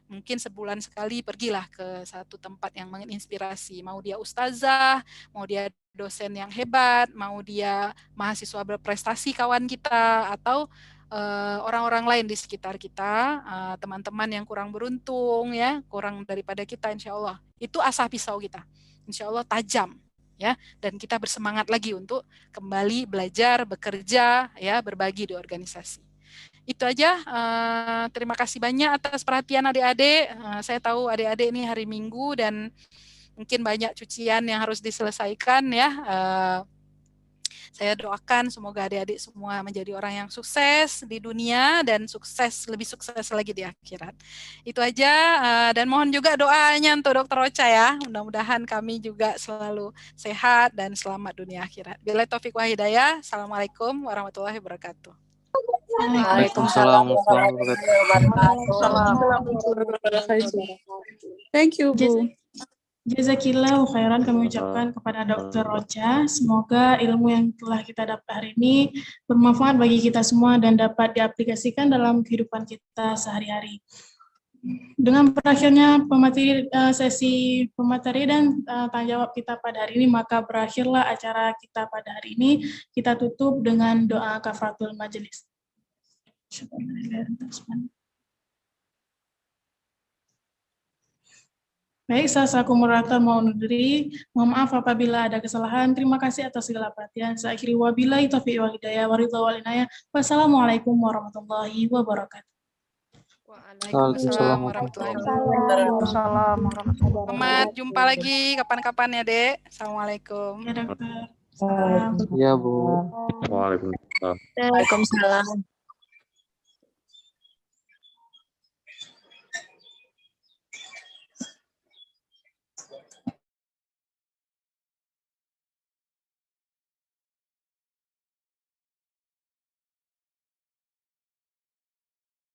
Mungkin sebulan sekali pergilah ke satu tempat yang menginspirasi, mau dia ustazah, mau dia dosen yang hebat, mau dia mahasiswa berprestasi kawan kita, atau orang-orang lain di sekitar kita, teman-teman yang kurang beruntung ya, kurang daripada kita, insya Allah itu asah pisau kita, insya Allah tajam ya, dan kita bersemangat lagi untuk kembali belajar, bekerja ya, berbagi di organisasi. Itu aja. Terima kasih banyak atas perhatian adik-adik. Saya tahu adik-adik ini hari Minggu dan mungkin banyak cucian yang harus diselesaikan ya. Saya doakan semoga adik-adik semua menjadi orang yang sukses di dunia dan lebih sukses lagi di akhirat. Itu aja, dan mohon juga doanya untuk Dr. Ocha ya. Mudah-mudahan kami juga selalu sehat dan selamat dunia akhirat. Billahi taufiq wa hidayah. Assalamualaikum warahmatullahi wabarakatuh. Waalaikumsalam warahmatullahi wabarakatuh. Thank you, Bu. Jazakillahu khairan kami ucapkan kepada Dr. Rocha. Semoga ilmu yang telah kita dapat hari ini bermanfaat bagi kita semua dan dapat diaplikasikan dalam kehidupan kita sehari-hari. Dengan berakhirnya sesi pemateri dan tanya jawab kita pada hari ini, maka berakhirlah acara kita pada hari ini. Kita tutup dengan doa kafaratul majelis. Baik, saya selaku moderator mau undur diri. Mohon maaf apabila ada kesalahan. Terima kasih atas segala perhatian. Saya akhiri wabillahi taufiq wal hidayah wa ridha wal inayah. Wassalamualaikum warahmatullahi wabarakatuh. Waalaikumsalam warahmatullahi wabarakatuh. Selamat jumpa lagi kapan-kapan ya, Dek. Assalamualaikum. Ya, Dokter. Ya, Bu. Waalaikumsalam. Waalaikumsalam.